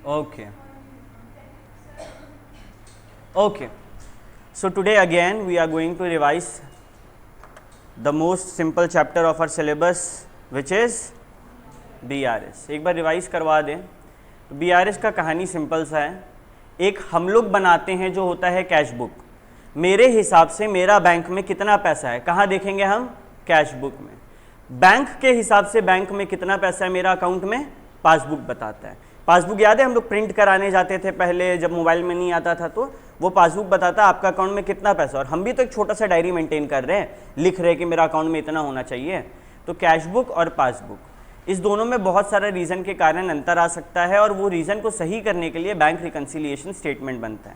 Okay. Okay. So today again we are going to revise the most simple chapter of our syllabus which is BRS. एक बार revise करवा दें तो BRS का कहानी simple सा है। एक हम लोग बनाते हैं जो होता है कैश बुक। मेरे हिसाब से मेरा बैंक में कितना पैसा है, कहाँ देखेंगे हम? कैश बुक में। बैंक के हिसाब से बैंक में कितना पैसा है मेरा अकाउंट में, पासबुक बताता है। पासबुक याद है हम लोग प्रिंट कराने जाते थे पहले, जब मोबाइल में नहीं आता था तो वो पासबुक बताता है आपका अकाउंट में कितना पैसा। और हम भी तो एक छोटा सा डायरी मेंटेन कर रहे हैं, लिख रहे हैं कि मेरा अकाउंट में इतना होना चाहिए। तो कैश बुक और पासबुक, इस दोनों में बहुत सारा रीज़न के कारण अंतर आ सकता है और वो रीज़न को सही करने के लिए बैंक रिकन्सिलिएशन स्टेटमेंट बनता है।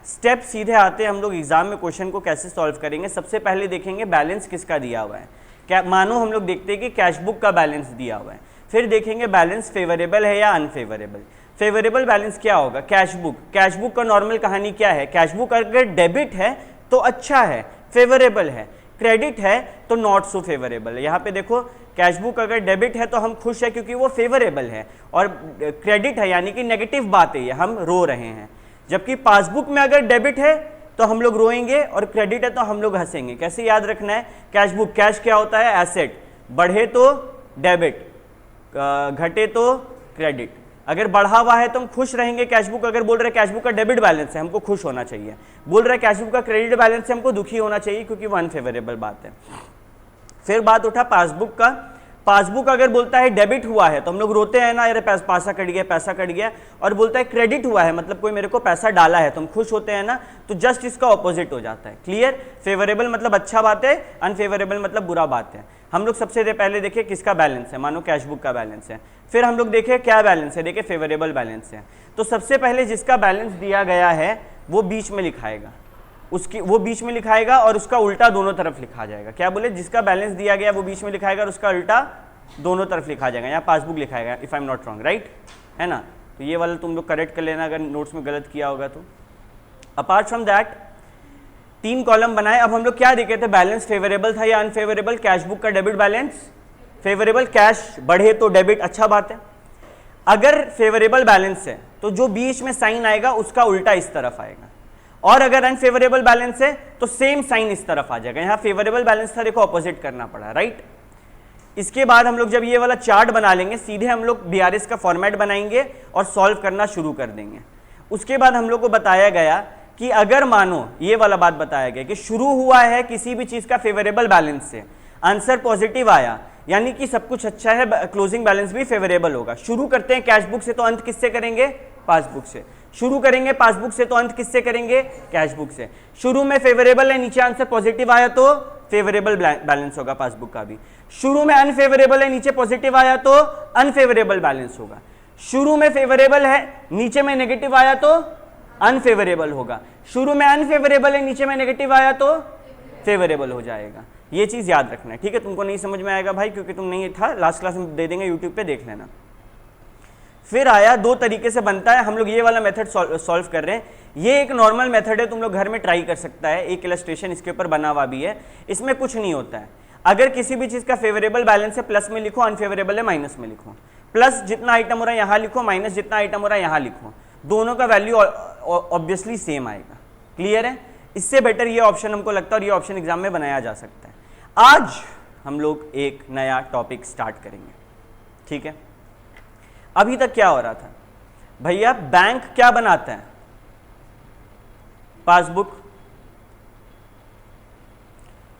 स्टेप सीधे आते हैं हम लोग एग्जाम में क्वेश्चन को कैसे सॉल्व करेंगे। सबसे पहले देखेंगे बैलेंस किसका दिया हुआ है। क्या मानो हम लोग देखते हैं कि कैश बुक का बैलेंस दिया हुआ है, फिर देखेंगे बैलेंस फेवरेबल है या अनफेवरेबल। फेवरेबल बैलेंस क्या होगा? Cash book. कैश बुक का नॉर्मल कहानी क्या है? कैश बुक अगर डेबिट है तो अच्छा है, फेवरेबल है। क्रेडिट है तो नॉट सो फेवरेबल है। यहाँ पे देखो कैश बुक अगर डेबिट है तो हम खुश है क्योंकि वो फेवरेबल है, और क्रेडिट है यानी कि नेगेटिव बात है, ये हम रो रहे हैं। जबकि पासबुक में अगर डेबिट है तो हम लोग रोएंगे और क्रेडिट है तो हम लोग हंसेंगे। कैसे याद रखना है? कैश बुक, कैश क्या होता है? एसेट। बढ़े तो डेबिट, घटे तो क्रेडिट। अगर बढ़ा हुआ है तो हम खुश रहेंगे। कैश बुक अगर बोल रहे हैं कैश बुक का डेबिट बैलेंस है, हमको खुश होना चाहिए। बोल रहे हैं कैश बुक का क्रेडिट बैलेंस है, हमको दुखी होना चाहिए क्योंकि वो अनफेवरेबल बात है। फिर बात उठा पासबुक का। पासबुक अगर बोलता है डेबिट हुआ है तो हम लोग रोते हैं ना, अरे पैसा कट गया, पैसा कट गया। और बोलता है क्रेडिट हुआ है मतलब कोई मेरे को पैसा डाला है तो हम खुश होते हैं ना। तो जस्ट इसका ऑपोजिट हो जाता है। क्लियर? फेवरेबल मतलब अच्छा बात है, अनफेवरेबल मतलब बुरा बात है। हम लोग सबसे पहले देखें किसका बैलेंस है, मानो कैश बुक का बैलेंस है। फिर हम लोग देखें क्या बैलेंस है, देखें फेवरेबल बैलेंस है। तो सबसे पहले जिसका बैलेंस दिया गया है वो बीच में लिखाएगा, उसकी वो बीच में लिखाएगा और उसका उल्टा दोनों तरफ लिखा जाएगा। क्या बोले? जिसका बैलेंस दिया गया वो बीच में लिखाएगा और उसका उल्टा दोनों तरफ लिखा जाएगा। यहाँ पासबुक लिखाएगा, if I am not wrong, right है ना। तो ये वाला तुम लोग करेक्ट कर लेना अगर नोट्स में गलत किया होगा तो। अपार्ट फ्रॉम दैट 3 कॉलम बनाए। अब हम लोग क्या देखे थे? बैलेंस फेवरेबल था या अनफेवरेबल? कैश बुक का डेबिट बैलेंस फेवरेबल, कैश बढ़े तो डेबिट, अच्छा बात है। अगर फेवरेबल बैलेंस है तो जो बीच में साइन आएगा उसका उल्टा इस तरफ आएगा, और अगर अनफेवरेबल बैलेंस है तो सेम साइन इस तरफ आ जाएगा। यहाँ फेवरेबल बैलेंस था, देखो ऑपोजिट करना पड़ा, राइट। इसके बाद हम लोग जब ये वाला चार्ट बना लेंगे, सीधे हम लोग बीआरएस का फॉर्मेट बनाएंगे और सॉल्व करना शुरू कर देंगे। उसके बाद हम लोग को बताया गया कि अगर मानो ये वाला बात बताया गया कि शुरू हुआ है किसी भी चीज का फेवरेबल बैलेंस से, आंसर पॉजिटिव आया यानी कि सब कुछ अच्छा है, क्लोजिंग बैलेंस भी फेवरेबल होगा। शुरू करते हैं कैश बुक से तो अंत किससे करेंगे? पासबुक से। शुरू करेंगे पासबुक से तो अंत किससे करेंगे? कैश बुक से। शुरू में फेवरेबल है, नीचे आंसर पॉजिटिव आया तो फेवरेबल बैलेंस होगा पासबुक का भी। शुरू में अनफेवरेबल है, नीचे पॉजिटिव आया तो अनफेवरेबल बैलेंस होगा। शुरू में फेवरेबल है, नीचे में नेगेटिव आया तो अनफेवरेबल होगा। शुरू में अनफेवरेबल है, नीचे में नेगेटिव आया तो फेवरेबल हो जाएगा। ये चीज याद रखना है, ठीक है। तुमको नहीं समझ में आएगा भाई क्योंकि तुम नहीं था, लास्ट क्लास में दे देंगे यूट्यूब पे, देख लेना। फिर आया 2 तरीके से बनता है। हम लोग ये वाला मेथड सॉल्व कर रहे हैं। ये एक नॉर्मल मेथड है, तुम लोग घर में ट्राई कर सकता है। एक इलस्ट्रेशन इसके ऊपर बना हुआ भी है। इसमें कुछ नहीं होता है। अगर किसी भी चीज का फेवरेबल बैलेंस है प्लस में लिखो, अनफेवरेबल है माइनस में लिखो। प्लस जितना आइटम हो रहा है यहाँ लिखो, माइनस जितना आइटम हो रहा है यहाँ लिखो। दोनों का वैल्यू ऑब्वियसली सेम आएगा। क्लियर है? इससे बेटर ये ऑप्शन हमको लगता है और ये ऑप्शन एग्जाम में बनाया जा सकता है। आज हम लोग एक नया टॉपिक स्टार्ट करेंगे, ठीक है। अभी तक क्या हो रहा था भैया? बैंक क्या बनाता है? पासबुक।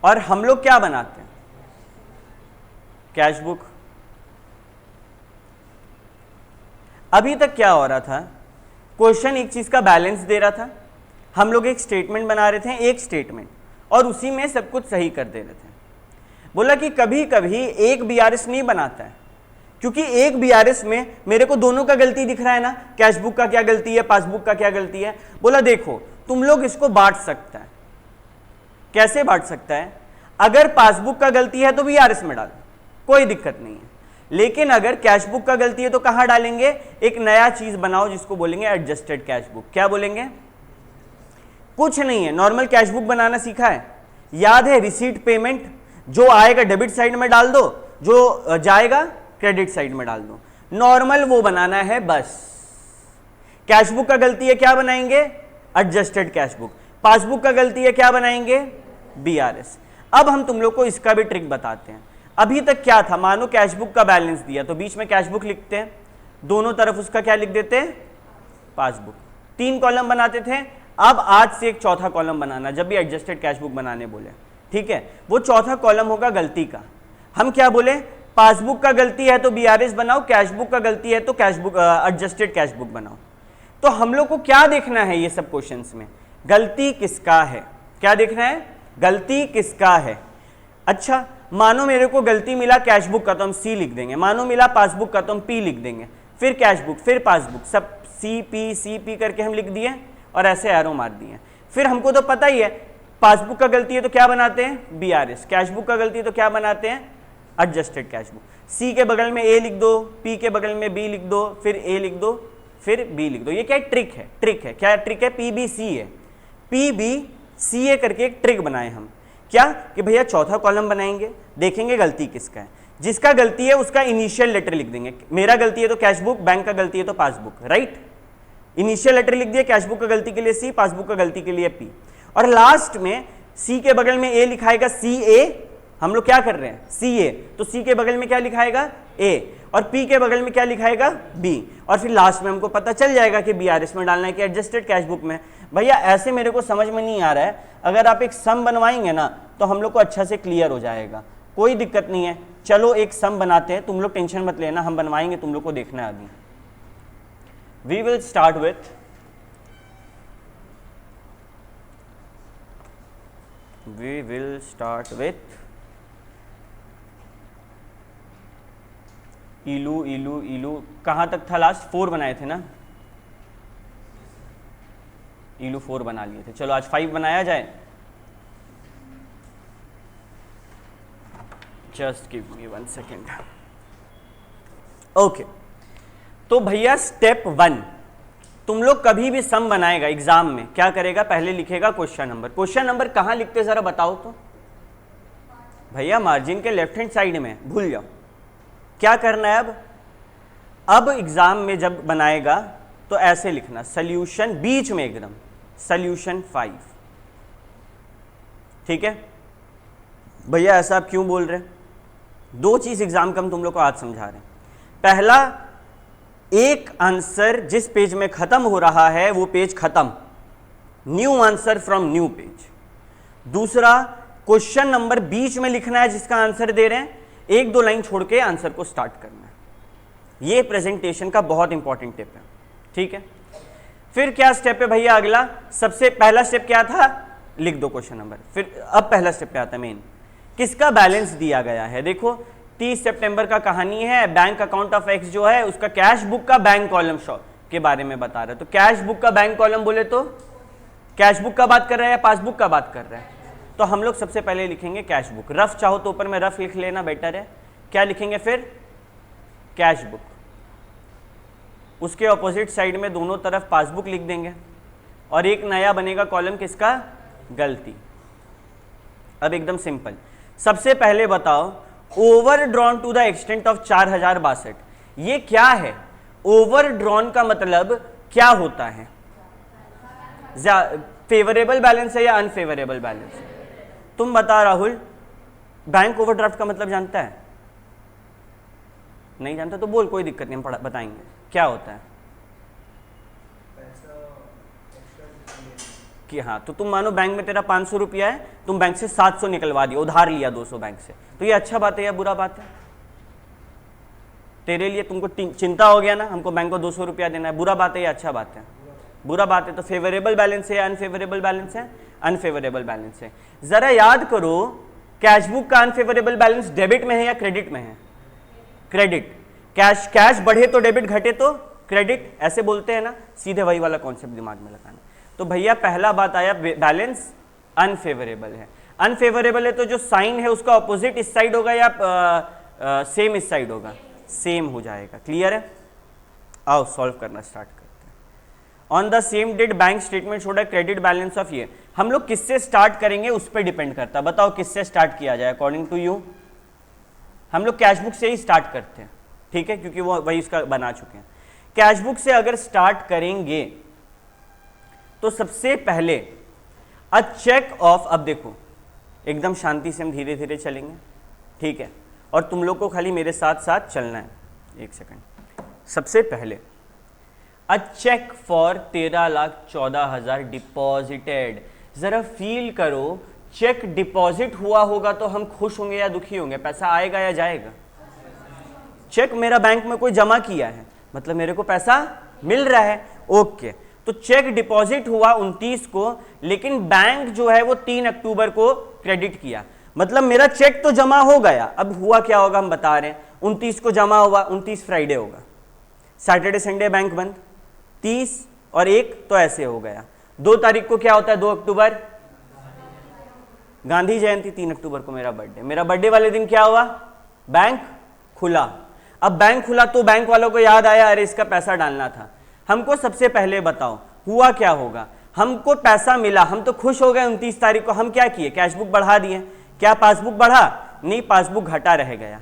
और हम लोग क्या बनाते हैं? Cash book. अभी तक क्या हो रहा था? क्वेश्चन एक चीज का बैलेंस दे रहा था, हम लोग एक स्टेटमेंट बना रहे थे, एक स्टेटमेंट, और उसी में सब कुछ सही कर दे रहे थे। बोला कि कभी कभी एक बीआरएस नहीं बनाता है क्योंकि एक बीआरएस में मेरे को दोनों का गलती दिख रहा है ना, कैश बुक का क्या गलती है, पासबुक का क्या गलती है। बोला देखो तुम लोग इसको बांट सकता है। कैसे बांट सकता है? अगर पासबुक का गलती है तो बीआरएस में डाल, कोई दिक्कत नहीं है। लेकिन अगर कैश बुक का गलती है तो कहां डालेंगे? एक नया चीज बनाओ जिसको बोलेंगे एडजस्टेड कैश बुक। क्या बोलेंगे? कुछ नहीं है, नॉर्मल कैश बुक बनाना सीखा है, याद है? रिसीट पेमेंट, जो आएगा डेबिट साइड में डाल दो, जो जाएगा क्रेडिट साइड में डाल दो। नॉर्मल वो बनाना है बस। कैशबुक का गलती है क्या बनाएंगे, एडजस्टेड कैशबुक। पासबुक का गलती है क्या बनाएंगे, बीआरएस। अब हम तुम लोग को इसका भी ट्रिक बताते हैं। अभी तक क्या था, मानो कैशबुक का बैलेंस दिया तो बीच में कैशबुक लिखते हैं, दोनों तरफ उसका क्या लिख देते हैं, पासबुक। 3 कॉलम बनाते थे, अब आज से एक चौथा कॉलम बनाना जब भी एडजस्टेड कैशबुक बनाने बोले, ठीक है। वो चौथा कॉलम होगा गलती का। हम क्या बोले, पासबुक का गलती है तो बीआरएस बनाओ, कैशबुक का गलती है तो कैशबुक एडजस्टेड कैशबुक बनाओ। तो हम लोग को क्या देखना है ये सब क्वेश्चंस में, गलती किसका है, क्या देखना है, गलती किसका है। अच्छा, मानो मेरे को गलती मिला कैशबुक का तो हम सी लिख देंगे, मानो मिला पासबुक का तो हम पी लिख देंगे, फिर कैशबुक फिर पासबुक, सब सी पी करके हम लिख दिए और ऐसे एरो मार दिए। फिर हमको तो पता ही है पासबुक का गलती है तो क्या बनाते हैं, बीआरएस, कैशबुक का गलती है तो क्या बनाते हैं, एडजस्टेड कैशबुक। सी के बगल में ए लिख दो, पी के बगल में बी लिख दो, फिर ए लिख दो, फिर बी लिख दो। ये क्या ट्रिक है, ट्रिक है, क्या ट्रिक है, पीबीसी है, पीबीसीए करके एक ट्रिक बनाए हम। क्या कि भैया चौथा कॉलम बनाएंगे, देखेंगे गलती किसका है, जिसका गलती है उसका इनिशियल लेटर लिख देंगे। मेरा गलती है तो कैशबुक, बैंक का गलती है तो पासबुक, राइट। इनिशियल लेटर लिख दिया, कैशबुक का गलती के लिए सी, पासबुक का गलती के लिए पी, और लास्ट में सी के बगल में ए लिखाएगा, सी ए, हम लोग क्या कर रहे हैं, सी ए, तो सी के बगल में क्या लिखाएगा, ए, और पी के बगल में क्या लिखाएगा, बी, और फिर लास्ट में हमको पता चल जाएगा कि बीआरएस में डालना है कि एडजस्टेड कैशबुक में। भैया ऐसे मेरे को समझ में नहीं आ रहा है, अगर आप एक सम बनवाएंगे ना तो हम लोग को अच्छा से क्लियर हो जाएगा, कोई दिक्कत नहीं है। चलो एक सम बनाते हैं, तुम लोग टेंशन मत लेना, हम बनवाएंगे, तुम लोग को देखना है अभी। वी विल स्टार्ट विथ इलू कहां तक था लास्ट, 4 बनाए थे ना, इलू 4 बना लिए थे। चलो आज 5 बनाया जाए, just give me 1 second. Okay, तो भैया स्टेप 1, तुम लोग कभी भी सम बनाएगा एग्जाम में क्या करेगा, पहले लिखेगा क्वेश्चन नंबर। क्वेश्चन नंबर कहां लिखते जरा बताओ तो, भैया मार्जिन के लेफ्ट हैंड साइड में, भूल जाओ। क्या करना है अब एग्जाम में जब बनाएगा तो ऐसे लिखना, सॉल्यूशन बीच में एकदम, सॉल्यूशन 5, ठीक है। भैया ऐसा आप क्यों बोल रहे हैं, 2 चीज एग्जाम का हम तुम लोग को आज समझा रहे हैं। पहला, एक आंसर जिस पेज में खत्म हो रहा है वो पेज खत्म, new answer from new page. दूसरा, क्वेश्चन नंबर बीच में लिखना है जिसका आंसर दे रहे हैं, 1-2 लाइन छोड़ के आंसर को स्टार्ट करना है। ये प्रेजेंटेशन का बहुत इंपॉर्टेंट टिप है, ठीक है। फिर क्या स्टेप है भैया अगला, सबसे पहला स्टेप क्या था, लिख दो क्वेश्चन नंबर। फिर अब पहला स्टेप पे आता है मेन, किसका बैलेंस दिया गया है। देखो 30 सितंबर का कहानी है, बैंक अकाउंट ऑफ एक्स जो है उसका कैश बुक का बैंक कॉलम के बारे में बता रहा है। तो कैश बुक का बैंक कॉलम बोले तो कैश बुक का बात कर रहा है या पासबुक का बात कर रहा है, तो हम लोग सबसे पहले लिखेंगे कैश बुक। रफ चाहो तो ऊपर में रफ लिख लेना, बेटर है। क्या लिखेंगे फिर, कैश बुक। उसके ऑपोजिट साइड में दोनों तरफ पासबुक लिख देंगे और एक नया बनेगा कॉलम किसका, गलती। अब एकदम सिंपल, सबसे पहले बताओ over drawn to the extent of 4062, ये क्या है। ओवर ड्रॉन का मतलब क्या होता है, फेवरेबल बैलेंस है या अनफेवरेबल बैलेंस है। तुम बता राहुल, बैंक ओवरड्राफ्ट का मतलब जानता है, नहीं जानता तो बोल, कोई दिक्कत नहीं, हम बताएंगे क्या होता है। कि हाँ, तो तुम मानो बैंक में तेरा 500 रुपया है, तुम बैंक से 700 निकलवा दिया, उधार लिया 200 बैंक से, तो ये अच्छा बात है या बुरा बात है। तेरे लिए तुमको चिंता हो गया ना, हमको बैंक को 200 रुपया देना है, बुरा बात है या अच्छा बात है, बुरा बात है। तो फेवरेबल बैलेंस है या अनफेवरेबल बैलेंस है, अनफेवरेबल बैलेंस है। जरा याद करो, कैशबुक का अनफेवरेबल बैलेंस डेबिट में है या क्रेडिट में है, क्रेडिट। कैश बढ़े तो डेबिट, घटे तो क्रेडिट, ऐसे बोलते हैं ना, सीधे वही वाला कॉन्सेप्ट दिमाग में लगाना। तो भैया पहला बात आया, बैलेंस अनफेवरेबल है। अनफेवरेबल है तो जो साइन है उसका ऑपोजिट इस साइड होगा या सेम इस साइड होगा, सेम हो जाएगा। क्लियर है, आओ सॉल्व करना स्टार्ट करते हैं। On the same date bank statement showed a credit balance of ये। हम लोग किससे स्टार्ट करेंगे उस पर डिपेंड करता है, बताओ किससे स्टार्ट किया जाए अकॉर्डिंग टू यू। हम लोग कैशबुक से ही स्टार्ट करते हैं, ठीक है, क्योंकि वो वही उसका बना चुके हैं। कैश बुक से अगर स्टार्ट करेंगे तो सबसे पहले अ चेक ऑफ, अब देखो एकदम शांति से हम धीरे धीरे चलेंगे, ठीक है, और तुम लोग को खाली मेरे साथ साथ चलना है। एक सेकंड, सबसे पहले अ चेक फॉर 13,14,000 डिपॉजिटेड। जरा फील करो, चेक डिपॉजिट हुआ होगा तो हम खुश होंगे या दुखी होंगे? पैसा आएगा या जाएगा? चेक मेरा बैंक में कोई जमा किया है, मतलब मेरे को पैसा मिल रहा है, ओके। तो चेक डिपॉजिट हुआ 29 को, लेकिन बैंक जो है वो 3 अक्टूबर को क्रेडिट किया, मतलब मेरा चेक तो जमा हो गया। अब हुआ क्या होगा हम बता रहे हैं, 29 को जमा हुआ, 29 फ्राइडे होगा, सैटरडे संडे बैंक बंद, 30 और 1 तो ऐसे हो गया। 2 तारीख को क्या होता है, 2 अक्टूबर गांधी जयंती, 3 अक्टूबर को मेरा बर्थडे। मेरा बर्थडे वाले दिन क्या हुआ, बैंक खुला। अब बैंक खुला तो बैंक वालों को याद आया, अरे इसका पैसा डालना था। हमको सबसे पहले बताओ हुआ क्या होगा, हमको पैसा मिला, हम तो खुश हो गए 29 तारीख को, हम क्या किए, कैश बुक बढ़ा दिए। क्या पासबुक बढ़ा? नहीं, पासबुक घटा रह गया।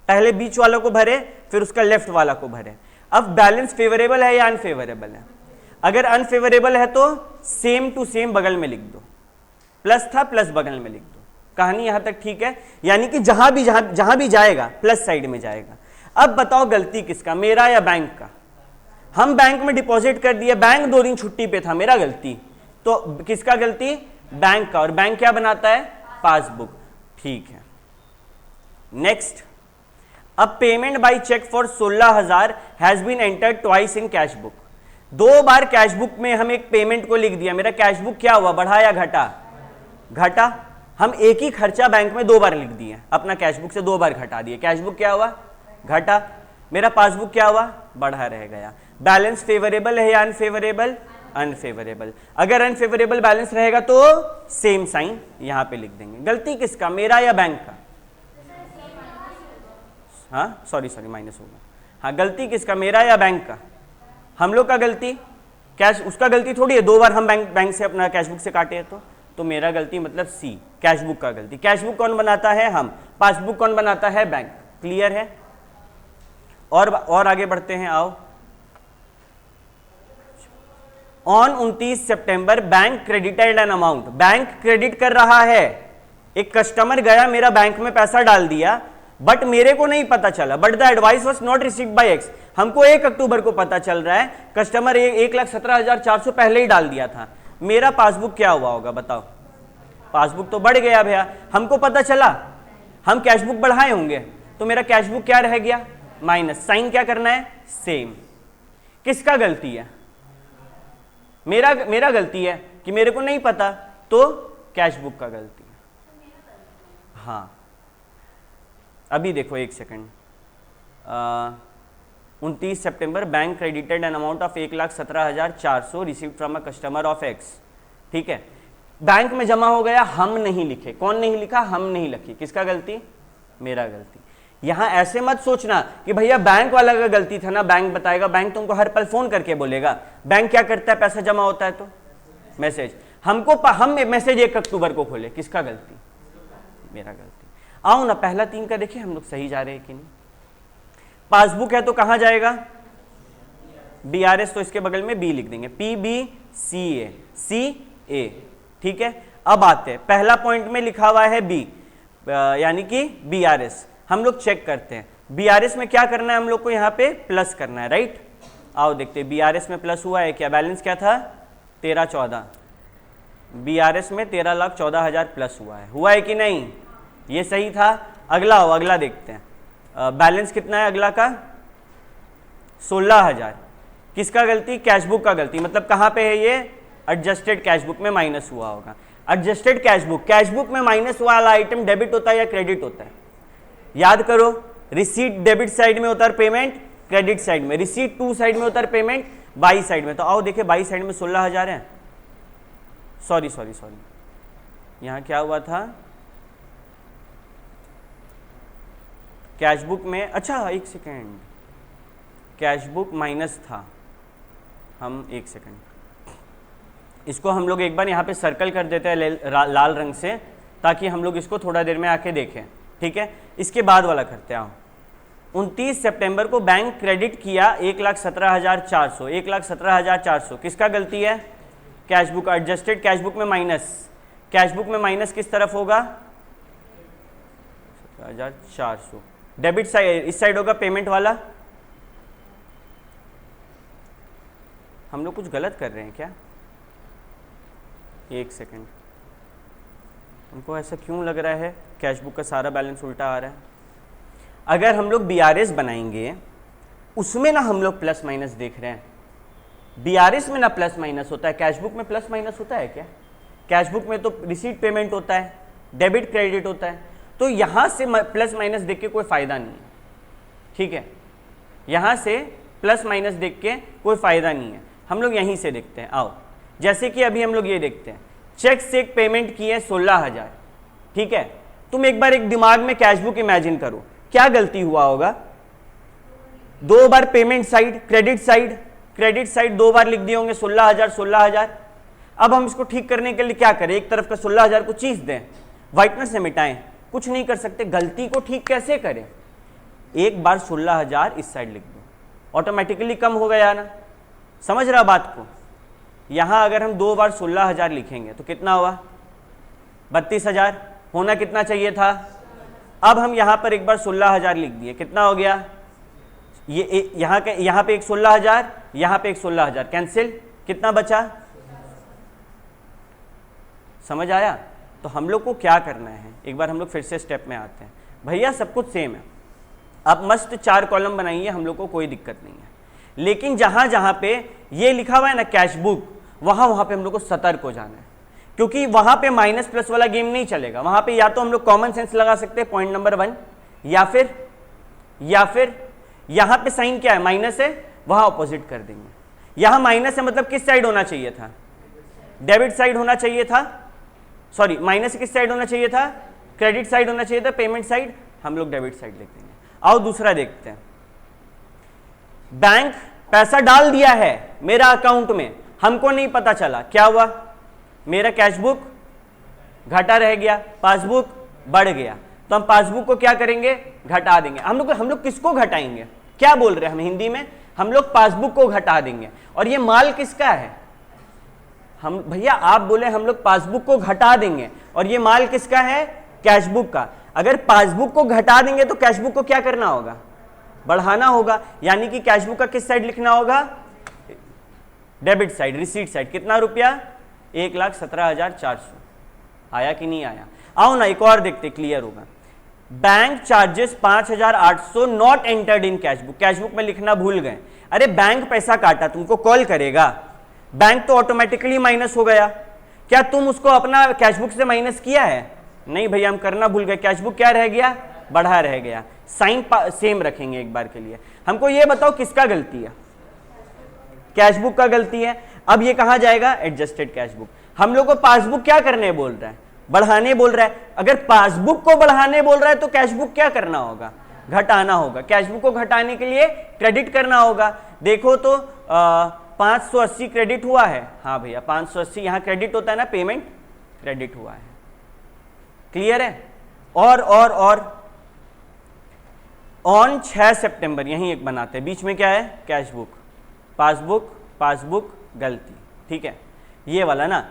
पहले बीच वालों को भरे, फिर उसका लेफ्ट वाला को भरे। अब बैलेंस फेवरेबल है या अनफेवरेबल है? अगर अनफेवरेबल है तो सेम टू सेम बगल में लिख दो, प्लस था प्लस बगल में लिख दो। कहानी यहां तक ठीक है? यानी कि जहां भी जाएगा प्लस साइड में जाएगा। अब बताओ गलती किसका, मेरा या बैंक का? हम बैंक में डिपॉजिट कर दिया, बैंक 2 दिन छुट्टी पे था, मेरा गलती। तो किसका गलती? बैंक का। और बैंक क्या बनाता है? पासबुक, ठीक है। नेक्स्ट, अब payment by cheque for 16,000 has been entered twice in cash book. 2 बार कैश बुक में हम एक पेमेंट को लिख दिया। मेरा कैश बुक क्या हुआ, बढ़ा या घटा? घटा। हम एक ही खर्चा बैंक में 2 बार लिख दिए, अपना कैश बुक से 2 बार घटा दिए। कैश बुक क्या हुआ, घटा। मेरा पासबुक क्या हुआ, बढ़ा रह गया। बैलेंस फेवरेबल है या अनफेवरेबल? अनफेवरेबल। अगर अनफेवरेबल बैलेंस रहेगा तो सेम साइन यहां पे लिख देंगे। गलती किसका, मेरा या बैंक का? हाँ सॉरी माइनस होगा। हाँ, गलती किसका, मेरा या बैंक का? हम लोग का गलती। कैश उसका गलती थोड़ी है, 2 बार हम बैंक से अपना कैश बुक से काटे हैं तो मेरा गलती मतलब सी, कैश बुक का गलती। कैश बुक कौन बनाता है, हम। पासबुक कौन बनाता है, बैंक। क्लियर है? और आगे बढ़ते हैं, आओ। On 29 September bank credited an amount. Bank credit कर रहा है, एक कस्टमर गया मेरा बैंक में पैसा डाल दिया, बट मेरे को नहीं पता चला, but the advice was not received by x. हमको 1 अक्टूबर को पता चल रहा है, कस्टमर 1,17,400 पहले ही डाल दिया था। मेरा पासबुक क्या हुआ होगा बताओ? पासबुक तो बढ़ गया भैया, हमको पता चला, हम कैश बुक बढ़ाए होंगे, तो मेरा कैश बुक क्या रह गया, माइनस। साइन क्या करना है, सेम। किसका गलती है? मेरा गलती है कि मेरे को नहीं पता, तो कैश बुक का गलती है। हाँ, अभी देखो एक second. 29 September bank credited an amount of 1,17,400 received from a customer of x. ठीक है, बैंक में जमा हो गया, हम नहीं लिखे। कौन नहीं लिखा, हम नहीं लिखी। किसका गलती, मेरा गलती। यहां ऐसे मत सोचना कि भैया बैंक वाला का गलती था ना, बैंक बताएगा। बैंक तुमको हर पल फोन करके बोलेगा। बैंक क्या करता है, पैसा जमा होता है तो मैसेज। हम मैसेज 1 अक्टूबर को खोले, किसका गलती, मेरा गलती। आओ ना, पहला 3 का देखिए हम लोग सही जा रहे हैं कि नहीं। पासबुक है तो कहां जाएगा, बीआरएस, तो इसके बगल में बी लिख देंगे, PBCA, CA। ठीक है, अब आते हैं, पहला पॉइंट में लिखा हुआ है बी, यानी कि बीआरएस। हम लोग चेक करते हैं बीआरएस में क्या करना है, हम लोग को यहाँ पे प्लस करना है, राइट। आओ देखते हैं बीआरएस में प्लस हुआ है क्या। बैलेंस क्या था, 13,14। बीआरएस में 13,14,000 प्लस हुआ है कि नहीं, ये सही था। अगला हो, अगला देखते हैं। बैलेंस कितना है अगला का, 16,000। किसका गलती, कैशबुक का गलती। मतलब कहाँ पे है ये, एडजस्टेड कैशबुक में माइनस हुआ होगा। एडजस्टेड कैशबुक में माइनस वाला आइटम डेबिट होता है या क्रेडिट होता है, याद करो। रिसीट डेबिट साइड में होता है, पेमेंट क्रेडिट साइड में। रिसीट टू साइड में होता है, पेमेंट बाई साइड में। तो आओ देखिए, बाई साइड में 16,000 है। सॉरी यहां क्या हुआ था, कैशबुक में, अच्छा एक सेकेंड, कैशबुक माइनस था। हम एक सेकेंड, इसको हम लोग एक बार यहाँ पे सर्कल कर देते हैं लाल रंग से, ताकि हम लोग इसको थोड़ा देर में आके देखें। ठीक है, इसके बाद वाला करते हैं। आओ, 29 सितंबर को बैंक क्रेडिट किया 1,17,400, 1,17,400 किसका गलती है? Cash book. Adjusted cash book में माइनस, कैश बुक में माइनस किस तरफ होगा? 17,400। डेबिट साइड इस साइड होगा पेमेंट वाला। हम लोग कुछ गलत कर रहे हैं क्या? एक सेकंड, हमको ऐसा क्यों लग रहा है कैश बुक का सारा बैलेंस उल्टा आ रहा है? अगर हम लोग बीआरएस बनाएंगे उसमें ना हम लोग प्लस माइनस देख रहे हैं। बीआरएस में ना प्लस माइनस होता है, कैश बुक में प्लस माइनस होता है क्या? कैश बुक में तो रिसीट पेमेंट होता है, डेबिट क्रेडिट होता है, तो यहां से प्लस माइनस देख के कोई फायदा नहीं है। ठीक है, यहां से प्लस माइनस देख के कोई फायदा नहीं है, हम लोग यहीं से देखते हैं। आओ, जैसे कि अभी हम लोग ये देखते हैं, चेक से एक पेमेंट की है 16,000। ठीक है, तुम एक बार एक दिमाग में कैश बुक इमेजिन करो, क्या गलती हुआ होगा? 2 बार payment side, credit side, credit side 2 बार लिख दिए होंगे 16,000 16,000। अब हम इसको ठीक करने के लिए क्या करें? एक तरफ का 16,000 को चीज दें, व्हाइटनर से मिटाएं, कुछ नहीं कर सकते। गलती को ठीक कैसे करें? एक बार 16,000 इस साइड लिख दो, ऑटोमेटिकली कम हो गया ना। समझ रहा बात को? यहां अगर हम 2 बार 16,000 लिखेंगे तो कितना हुआ? 32,000। होना कितना चाहिए था? अब हम यहां पर एक बार 16,000 लिख दिए, कितना हो गया? ये यहां पे एक 16,000, यहां पे एक 16,000, कैंसिल, कितना बचा? समझ आया? तो हम लोग को क्या करना है, एक बार हम लोग फिर से स्टेप में आते हैं। भैया सब कुछ सेम है, आप मस्त 4 कॉलम बनाइए, हम लोग को कोई दिक्कत नहीं है। लेकिन जहां जहां पे ये लिखा हुआ है ना कैश बुक, वहां पे हम लोग को सतर्क हो जाना है, क्योंकि वहां पे माइनस प्लस वाला गेम नहीं चलेगा। वहां पे या तो हम लोग कॉमन सेंस लगा सकते हैं, पॉइंट नंबर 1, या फिर यहां पे साइन क्या है? माइनस है, वहां ऑपोजिट कर देंगे। यहां माइनस है मतलब किस साइड होना चाहिए था? डेबिट साइड होना चाहिए था। सॉरी, माइनस किस साइड होना चाहिए था? क्रेडिट साइड होना चाहिए था, पेमेंट साइड, हम लोग डेबिट साइड लिख देंगे। आओ दूसरा देखते हैं। बैंक पैसा डाल दिया है मेरा अकाउंट में, हमको नहीं पता चला, क्या हुआ? मेरा कैश बुक घटा रह गया, पासबुक बढ़ गया, तो हम पासबुक को क्या करेंगे? घटा देंगे। हम लोग किसको घटाएंगे? क्या बोल रहे हैं हम हिंदी में? हम लोग पासबुक को घटा देंगे। और ये माल किसका है? हम भैया आप बोले हम लोग पासबुक को घटा देंगे, और ये माल किसका है? कैश बुक का। अगर पासबुक को घटा देंगे तो कैश बुक को क्या करना होगा? बढ़ाना होगा। यानी कि कैश बुक का किस साइड लिखना होगा? Debit side, receipt side. कितना रुपया? 1,17,400। आया कि नहीं आया? आओ ना एक और देखते, क्लियर होगा। Bank charges 5,800 not entered in cash book. Cash book में लिखना भूल गए। अरे बैंक पैसा काटा, तुमको कॉल करेगा, बैंक तो ऑटोमेटिकली माइनस हो गया। क्या तुम उसको अपना कैश बुक से माइनस किया है? नहीं भैया, हम करना भूल गए। कैश बुक क्या रह गया? बढ़ा रह गया। साइन सेम रखेंगे एक बार के लिए। हमको ये बताओ किसका गलती है? कैश बुक का गलती है। अब ये कहां जाएगा? Adjusted cash book. हम लोग को पासबुक क्या करने बोल रहा है? बढ़ाने बोल रहा है। अगर पासबुक को बढ़ाने बोल रहा है तो कैश बुक क्या करना होगा? घटाना होगा। कैश बुक को घटाने के लिए क्रेडिट करना होगा। देखो तो 580 क्रेडिट हुआ है। हाँ भैया 580 यहां क्रेडिट होता है ना, पेमेंट क्रेडिट हुआ है। क्लियर है? और ऑन 6 सितंबर यहीं एक बनाते हैं, बीच में क्या है? कैश बुक, पासबुक गलती। ठीक है, ये वाला ना।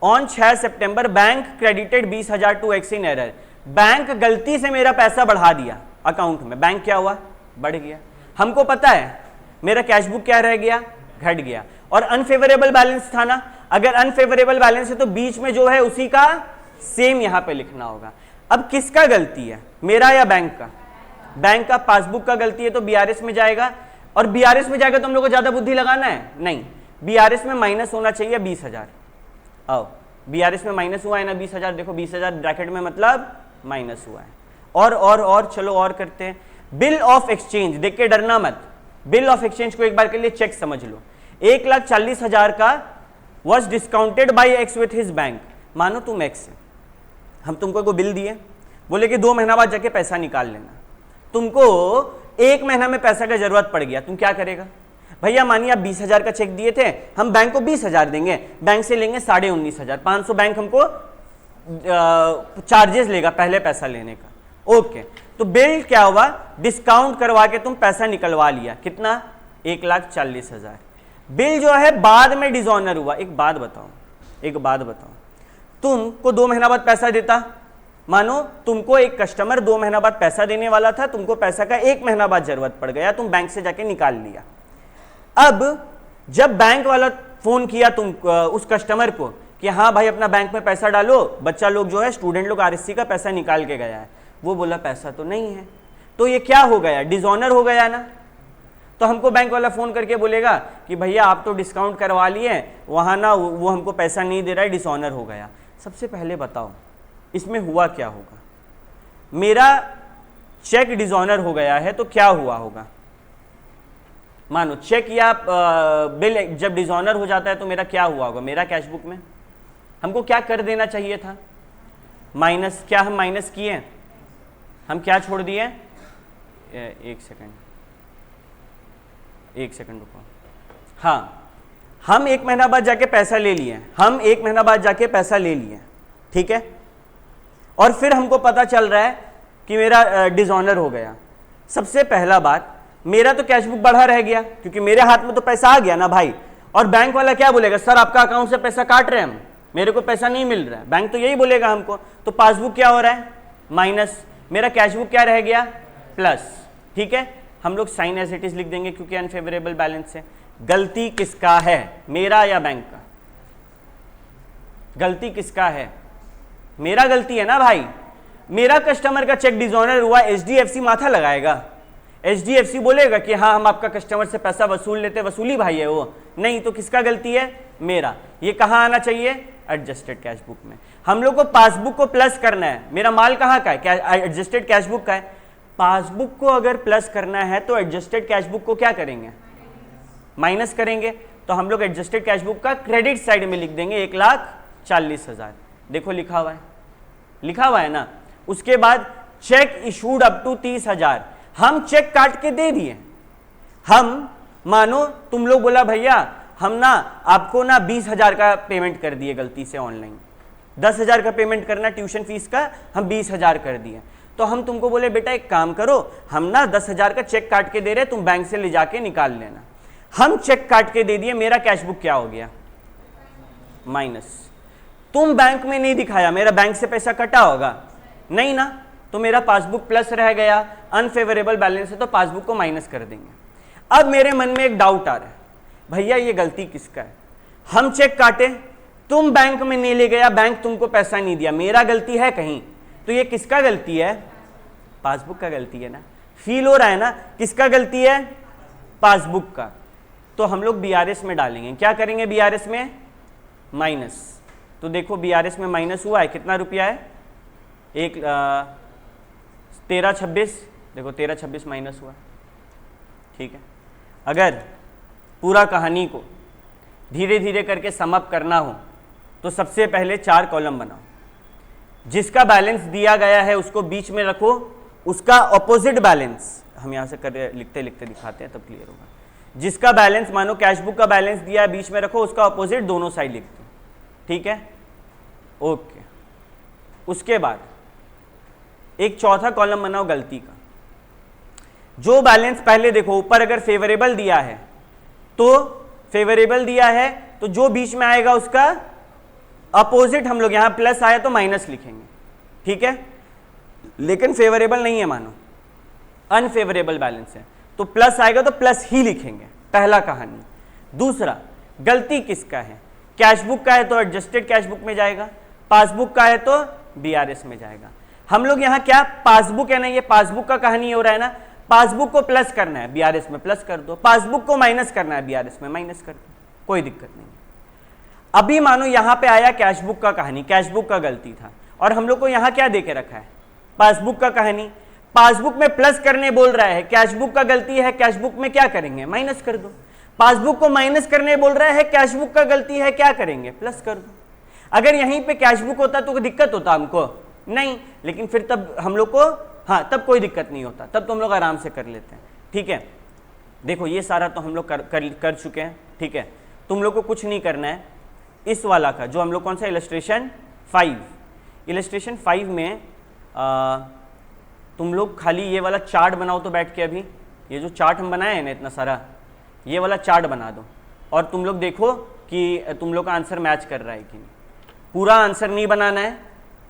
On 6 September bank credited 20,000 to X in error. Bank गलती से मेरा पैसा बढ़ा दिया अकाउंट में। बैंक क्या हुआ? बढ़ गया। हमको पता है मेरा कैश बुक क्या रह गया? घट गया। और अनफेवरेबल बैलेंस था ना, अगर अनफेवरेबल बैलेंस है तो बीच में जो है उसी का सेम यहां पे लिखना होगा। अब किसका गलती है, मेरा या बैंक का? बैंक का। पासबुक का गलती है तो बीआरएस में जाएगा, और बीआरएस में जाएगा तो हम लोग को ज्यादा बुद्धि लगाना है नहीं। बीआरएस में माइनस होना चाहिए 20,000। आओ, बीआरएस में माइनस हुआ है ना 20,000, देखो 20,000 ब्रैकेट में मतलब माइनस हुआ है। और चलो और करते हैं। बिल ऑफ एक्सचेंज, देख के डरना मत। बिल ऑफ एक्सचेंज को एक बार के लिए चेक समझ लो। 1,40,000 का was discounted by x with his bank. मानो तुम एक्स है, हम तुमको को बिल दिए, बोले कि 2 महीना बाद जाके पैसा निकाल लेना। तुमको 1 महीना में पैसा का जरूरत पड़ गया, तुम क्या करेगा? भैया मानिए आप 20,000 का चेक दिए थे, हम बैंक को 20,000 देंगे, बैंक से लेंगे 19,500, 500 बैंक हमको चार्जेस लेगा पहले पैसा लेने का। ओके, तो बिल क्या हुआ, डिस्काउंट करवा के तुम पैसा निकलवा लिया, कितना, 1,40,000। बिल जो है बाद में डिसऑनर हुआ। एक बात बताओ, तुमको 2 महीना बाद पैसा देता, मानो तुमको एक कस्टमर 2 महीना बाद पैसा देने वाला था, तुमको पैसा का 1 महीना बाद जरूरत पड़ गया, तुम बैंक से जाके निकाल लिया। अब जब बैंक वाला फोन किया तुम उस कस्टमर को कि हाँ भाई अपना बैंक में पैसा डालो, बच्चा लोग जो है, स्टूडेंट लोग आरएससी का पैसा निकाल के गया है, वो बोला पैसा तो नहीं है, तो ये क्या हो गया, डिसऑनर हो गया ना। तो हमको बैंक वाला फोन करके बोलेगा कि भैया आप तो डिस्काउंट करवा लिए, वहां ना वो हमको पैसा नहीं दे रहा है, डिसऑनर हो गया। सबसे पहले बताओ इसमें हुआ क्या होगा, मेरा चेक डिसऑनर हो गया है तो क्या हुआ होगा। मानो चेक या बिल जब डिसऑनर हो जाता है तो मेरा क्या हुआ होगा, मेरा कैशबुक में हमको क्या कर देना चाहिए था, माइनस। क्या हम माइनस किए, हम क्या छोड़ दिए, एक सेकंड रुको। हाँ, हम 1 महीना बाद जाके पैसा ले लिए, ठीक है, और फिर हमको पता चल रहा है कि मेरा डिसऑनर हो गया। सबसे पहला बात, मेरा तो कैशबुक बढ़ा रह गया क्योंकि मेरे हाथ में तो पैसा आ गया ना भाई। और बैंक वाला क्या बोलेगा, सर आपका अकाउंट से पैसा काट रहे हैं हम, मेरे को पैसा नहीं मिल रहा है, बैंक तो यही बोलेगा हमको। तो पासबुक क्या हो रहा है, माइनस, मेरा कैशबुक क्या रह गया, प्लस। ठीक है, हम लोग साइन एज इट इज लिख देंगे क्योंकि अनफेवरेबल बैलेंस है। गलती किसका है, मेरा या बैंक का, गलती किसका है, मेरा गलती है ना भाई। मेरा कस्टमर का चेक डिसऑनर हुआ, एचडीएफसी माथा लगाएगा, एचडीएफसी बोलेगा कि हाँ हम आपका कस्टमर से पैसा वसूल लेते, वसूली भाई है वो, नहीं तो किसका गलती है, मेरा। ये कहाँ आना चाहिए, एडजस्टेड कैशबुक में। हम लोग को पासबुक को प्लस करना है, मेरा माल कहाँ का है, एडजस्टेड कैशबुक का है। पासबुक को अगर प्लस करना है तो एडजस्टेड कैशबुक को क्या करेंगे, माइनस करेंगे। तो हम लोग एडजस्टेड कैशबुक का क्रेडिट साइड में लिख देंगे 1,40,000। देखो लिखा हुआ है ना। उसके बाद चेक इशूड अप टू 30,000, हम चेक काट के दे दिए। हम मानो तुम लोग बोला भैया हम ना आपको ना 20,000 का पेमेंट कर दिए गलती से, ऑनलाइन 10,000 का पेमेंट करना ट्यूशन फीस का, हम 20,000 कर दिए। तो हम तुमको बोले बेटा एक काम करो, हम ना 10,000 का चेक काट के दे रहे, तुम बैंक से ले जाके निकाल लेना। हम चेक काट के दे दिए, मेरा कैशबुक क्या हो गया, माइनस। तुम बैंक में नहीं दिखाया, मेरा बैंक से पैसा कटा होगा नहीं ना, तो मेरा पासबुक प्लस रह गया, अनफेवरेबल बैलेंस है तो पासबुक को माइनस कर देंगे। अब मेरे मन में एक डाउट आ रहा है, भैया ये गलती किसका है, हम चेक काटे, तुम बैंक में नहीं ले गया, बैंक तुमको पैसा नहीं दिया, मेरा गलती है कहीं, तो ये किसका गलती है, पासबुक का गलती है ना। फील हो रहा है ना, किसका गलती है, पासबुक का। तो हम लोग बीआरएस में डालेंगे, क्या करेंगे बीआरएस में, माइनस। तो देखो बीआरएस में माइनस हुआ है, कितना रुपया है, 1326, देखो 1326 माइनस हुआ, ठीक है। अगर पूरा कहानी को धीरे धीरे करके समअप करना हो तो सबसे पहले 4 कॉलम बनाओ, जिसका बैलेंस दिया गया है उसको बीच में रखो, उसका ऑपोजिट बैलेंस, हम यहाँ से कर लिखते लिखते दिखाते हैं तब क्लियर होगा। जिसका बैलेंस, मानो कैशबुक का बैलेंस दिया है, बीच में रखो, उसका ऑपोजिट दोनों साइड लिख दो, ठीक है, ओके। उसके बाद एक चौथा कॉलम बनाओ गलती का। जो बैलेंस पहले देखो ऊपर अगर फेवरेबल दिया है तो जो बीच में आएगा उसका अपोजिट, हम लोग यहां प्लस आया तो माइनस लिखेंगे, ठीक है। लेकिन फेवरेबल नहीं है, मानो अनफेवरेबल बैलेंस है तो प्लस आएगा तो प्लस ही लिखेंगे, पहला कहानी। दूसरा, गलती किसका है, कैशबुक का है तो एडजस्टेड कैशबुक में जाएगा, पासबुक का है तो बीआरएस में जाएगा। हम लोग यहाँ क्या, पासबुक है ना, ये पासबुक का कहानी हो रहा है ना, पासबुक को प्लस करना है बीआरएस में प्लस कर दो, पासबुक को माइनस करना है बीआरएस में माइनस कर दो, कोई दिक्कत नहीं। अभी मानो यहाँ पे आया कैशबुक का कहानी, कैशबुक का गलती था और हम लोग को यहाँ क्या देके रखा है, पासबुक का कहानी। पासबुक में प्लस करने बोल रहा है, कैशबुक का गलती है, कैशबुक में क्या करेंगे, माइनस कर दो। पासबुक को माइनस करने बोल रहा है, कैशबुक का गलती है, क्या करेंगे, प्लस कर दो। अगर यहीं पे कैशबुक होता तो दिक्कत होता हमको नहीं, लेकिन फिर तब हम लोग को, हाँ तब कोई दिक्कत नहीं होता, तब तो हम लोग आराम से कर लेते हैं, ठीक है। देखो ये सारा तो हम लोग कर चुके हैं, ठीक है। तुम लोग को कुछ नहीं करना है, इस वाला का जो हम लोग कौन सा इलस्ट्रेशन 5 में तुम लोग खाली ये वाला चार्ट बनाओ तो बैठ के, अभी ये जो चार्ट हम बनाए हैं ना इतना सारा, ये वाला चार्ट बना दो और तुम लोग देखो कि तुम लोग का आंसर मैच कर रहा है कि नहीं। पूरा आंसर नहीं बनाना है,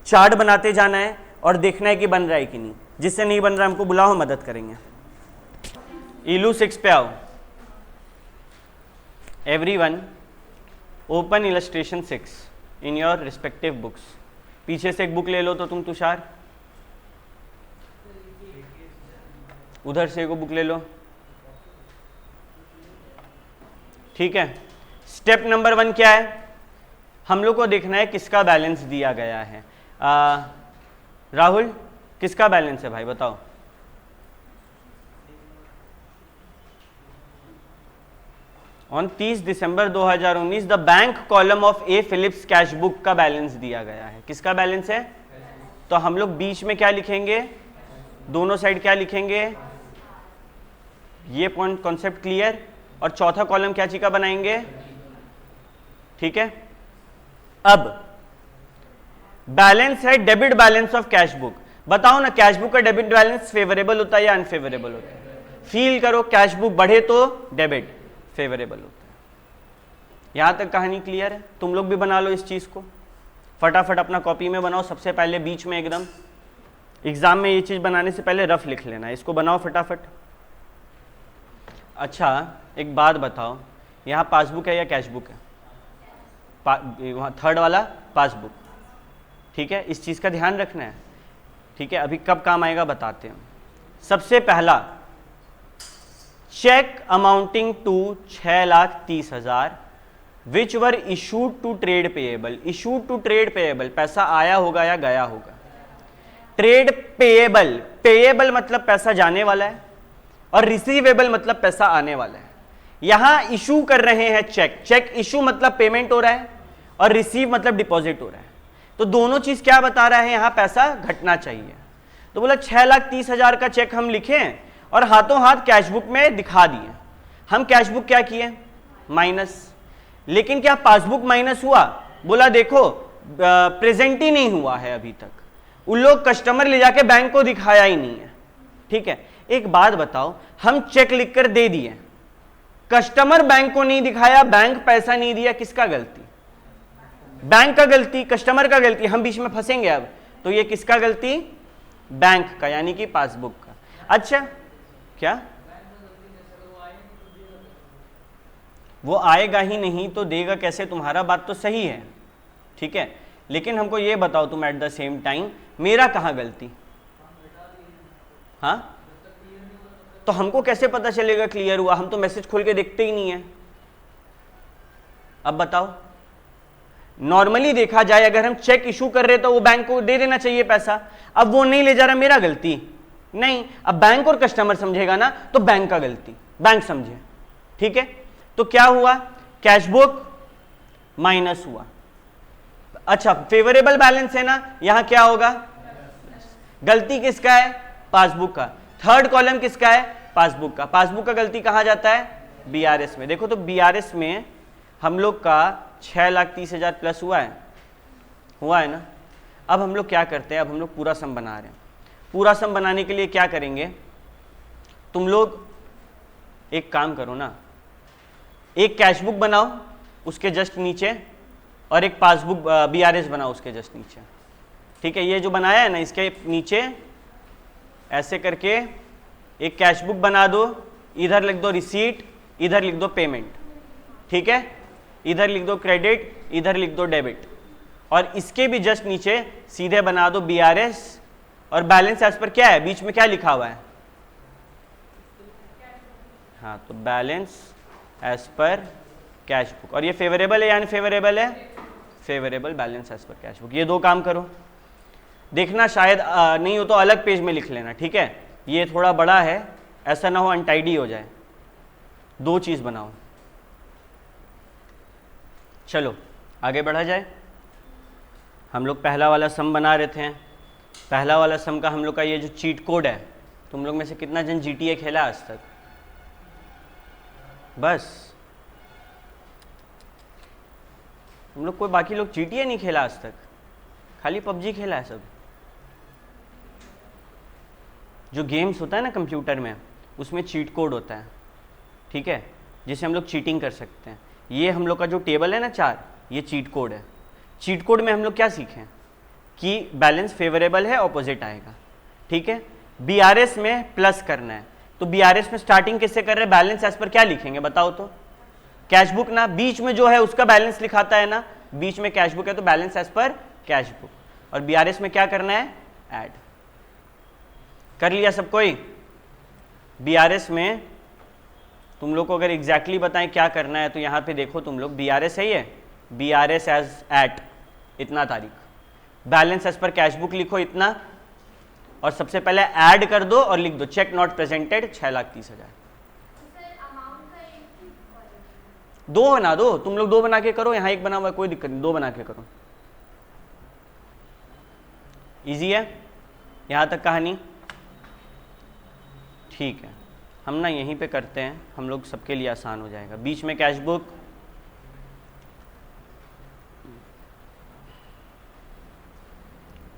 चार्ट बनाते जाना है और देखना है कि बन रहा है कि नहीं। जिससे नहीं बन रहा है हमको बुलाओ, हम मदद करेंगे। ईलू 6 पे आओ। Everyone open illustration 6 in your respective books. पीछे से एक बुक ले लो तो तुम तुषार, उधर से एक बुक ले लो, ठीक है। स्टेप नंबर 1 क्या है? हम लोग को देखना है किसका बैलेंस दिया गया है। राहुल, किसका बैलेंस है भाई बताओ? On 30 December 2019 the bank column of A Phillips cash book का बैलेंस दिया गया है। किसका बैलेंस है? तो हम लोग बीच में क्या लिखेंगे? दोनों साइड क्या लिखेंगे? ये पॉइंट कॉन्सेप्ट क्लियर। और चौथा कॉलम क्या चीज का बनाएंगे? ठीक है। अब बैलेंस है debit balance of cash book. बताओ ना, कैश बुक का डेबिट बैलेंस फेवरेबल होता है या अनफेवरेबल होता है? फील करो, कैश बुक बढ़े तो डेबिट फेवरेबल होता है। यहां तक कहानी क्लियर है? तुम लोग भी बना लो इस चीज को, फटाफट अपना कॉपी में बनाओ। सबसे पहले बीच में एकदम एग्जाम में ये चीज बनाने से पहले रफ लिख लेना, इसको बनाओ फटाफट। अच्छा एक बात बताओ, यहाँ पासबुक है या कैश बुक है? वहाँ थर्ड वाला पासबुक, ठीक है। इस चीज़ का ध्यान रखना है, ठीक है। अभी कब काम आएगा बताते हैं। सबसे पहला cheque amounting to 6,30,000 which were issued to trade payable. Issued to trade payable, पैसा आया होगा या गया होगा। ट्रेड पेएबल, पेएबल मतलब पैसा जाने वाला है और रिसीवेबल मतलब पैसा आने वाला है। यहां इशू कर रहे हैं चेक, चेक इशू मतलब पेमेंट हो रहा है और रिसीव मतलब डिपॉजिट हो रहा है। तो दोनों चीज क्या बता रहा है? यहां पैसा घटना चाहिए। तो बोला 6,30,000 का चेक हम लिखें और हाथों हाथ कैश बुक में दिखा दिए। हम कैश बुक क्या किए? माइनस। लेकिन क्या पासबुक माइनस हुआ? बोला देखो प्रेजेंट ही नहीं हुआ है अभी तक। उन लोग कस्टमर ले जाके बैंक को दिखाया ही नहीं है, ठीक है। एक बात बताओ, हम चेक लिखकर दे दिए, कस्टमर बैंक को नहीं दिखाया, बैंक पैसा नहीं दिया, किसका गलती? बैंक का गलती, कस्टमर का गलती। हम बीच में फंसेंगे अब, तो ये किसका गलती? बैंक का, यानी कि पासबुक का। अच्छा क्या वो आएगा ही नहीं तो देगा कैसे? तुम्हारा बात तो सही है, ठीक है। लेकिन हमको ये बताओ तुम एट द सेम टाइम, मेरा कहाँ गलती? हाँ, तो हमको कैसे पता चलेगा क्लियर हुआ? हम तो मैसेज खोल के देखते ही नहीं है। अब बताओ, नॉर्मली देखा जाए अगर हम चेक इशू कर रहे तो वो बैंक को दे देना चाहिए पैसा। अब वो नहीं ले जा रहा, मेरा गलती नहीं। अब बैंक और कस्टमर समझेगा ना, तो बैंक का गलती, बैंक समझे, ठीक है। तो क्या हुआ? कैश बुक माइनस हुआ। अच्छा फेवरेबल बैलेंस है ना, यहां क्या होगा? गलती किसका है? पासबुक का। थर्ड कॉलम किसका है? पासबुक का। पासबुक का गलती कहां जाता है? बीआरएस में। देखो तो बीआरएस में हम लोग का 6,30,000 प्लस हुआ है ना। अब हम लोग क्या करते हैं? अब हम लोग पूरा सम बना रहे हैं। पूरा सम बनाने के लिए क्या करेंगे? तुम लोग एक काम करो ना, एक कैश बुक बनाओ उसके जस्ट नीचे और एक पासबुक बीआरएस बनाओ उसके जस्ट नीचे, ठीक है। ये जो बनाया है ना, इसके नीचे ऐसे करके एक कैश बुक बना दो, इधर लिख दो रिसीट, इधर लिख दो पेमेंट, ठीक है। इधर लिख दो क्रेडिट, इधर लिख दो डेबिट, और इसके भी जस्ट नीचे सीधे बना दो बीआरएस। और बैलेंस एज पर क्या है? बीच में क्या लिखा हुआ है? हाँ, तो balance as per cash book. और ये फेवरेबल है या अनफेवरेबल है? Favourable balance as per cash book. ये दो काम करो, देखना शायद नहीं हो तो अलग पेज में लिख लेना, ठीक है। ये थोड़ा बड़ा है, ऐसा ना हो अनटाइडी हो जाए। दो चीज बनाओ। चलो आगे बढ़ा जाए। हम लोग पहला वाला सम बना रहे थे। पहला वाला सम का हम लोग का ये जो चीट कोड है, तुम लोग में से कितना जन GTA खेला आज तक? बस हम लोग, कोई बाकी लोग GTA नहीं खेला आज तक, खाली PUBG खेला है सब। जो गेम्स होता है ना कंप्यूटर में, उसमें चीट कोड होता है, ठीक है, जिसे हम लोग चीटिंग कर सकते हैं। ये हम लोग का जो टेबल है ना 4, ये चीट कोड है। चीट कोड में हम लोग क्या सीखें कि बैलेंस फेवरेबल है, ऑपोजिट आएगा, ठीक है। बीआरएस में प्लस करना है, तो बीआरएस में स्टार्टिंग किससे कर रहे हैं, बैलेंस एज पर क्या लिखेंगे बताओ तो, कैश बुक ना, बीच में जो है उसका बैलेंस लिखाता है ना, बीच में कैश बुक है तो balance as per cash book. और बीआरएस में क्या करना है, ऐड। कर लिया सब कोई। बीआरएस में तुम लोग को अगर एग्जैक्टली बताएं क्या करना है, तो यहां पे देखो तुम लोग, बीआरएस है ये, बीआरएस एज एट इतना तारीख, balance as per cash book लिखो इतना, और सबसे पहले ऐड कर दो और लिख दो चेक नॉट प्रेजेंटेड 6,30,000। दो बना दो, तुम लोग 2 बना के करो, यहां 1 बना हुआ है, कोई दिक्कत नहीं, 2 बना के करो, इजी है यहां तक कहानी, ठीक है। हम ना यहीं पे करते हैं, हम लोग सबके लिए आसान हो जाएगा। बीच में कैश बुक,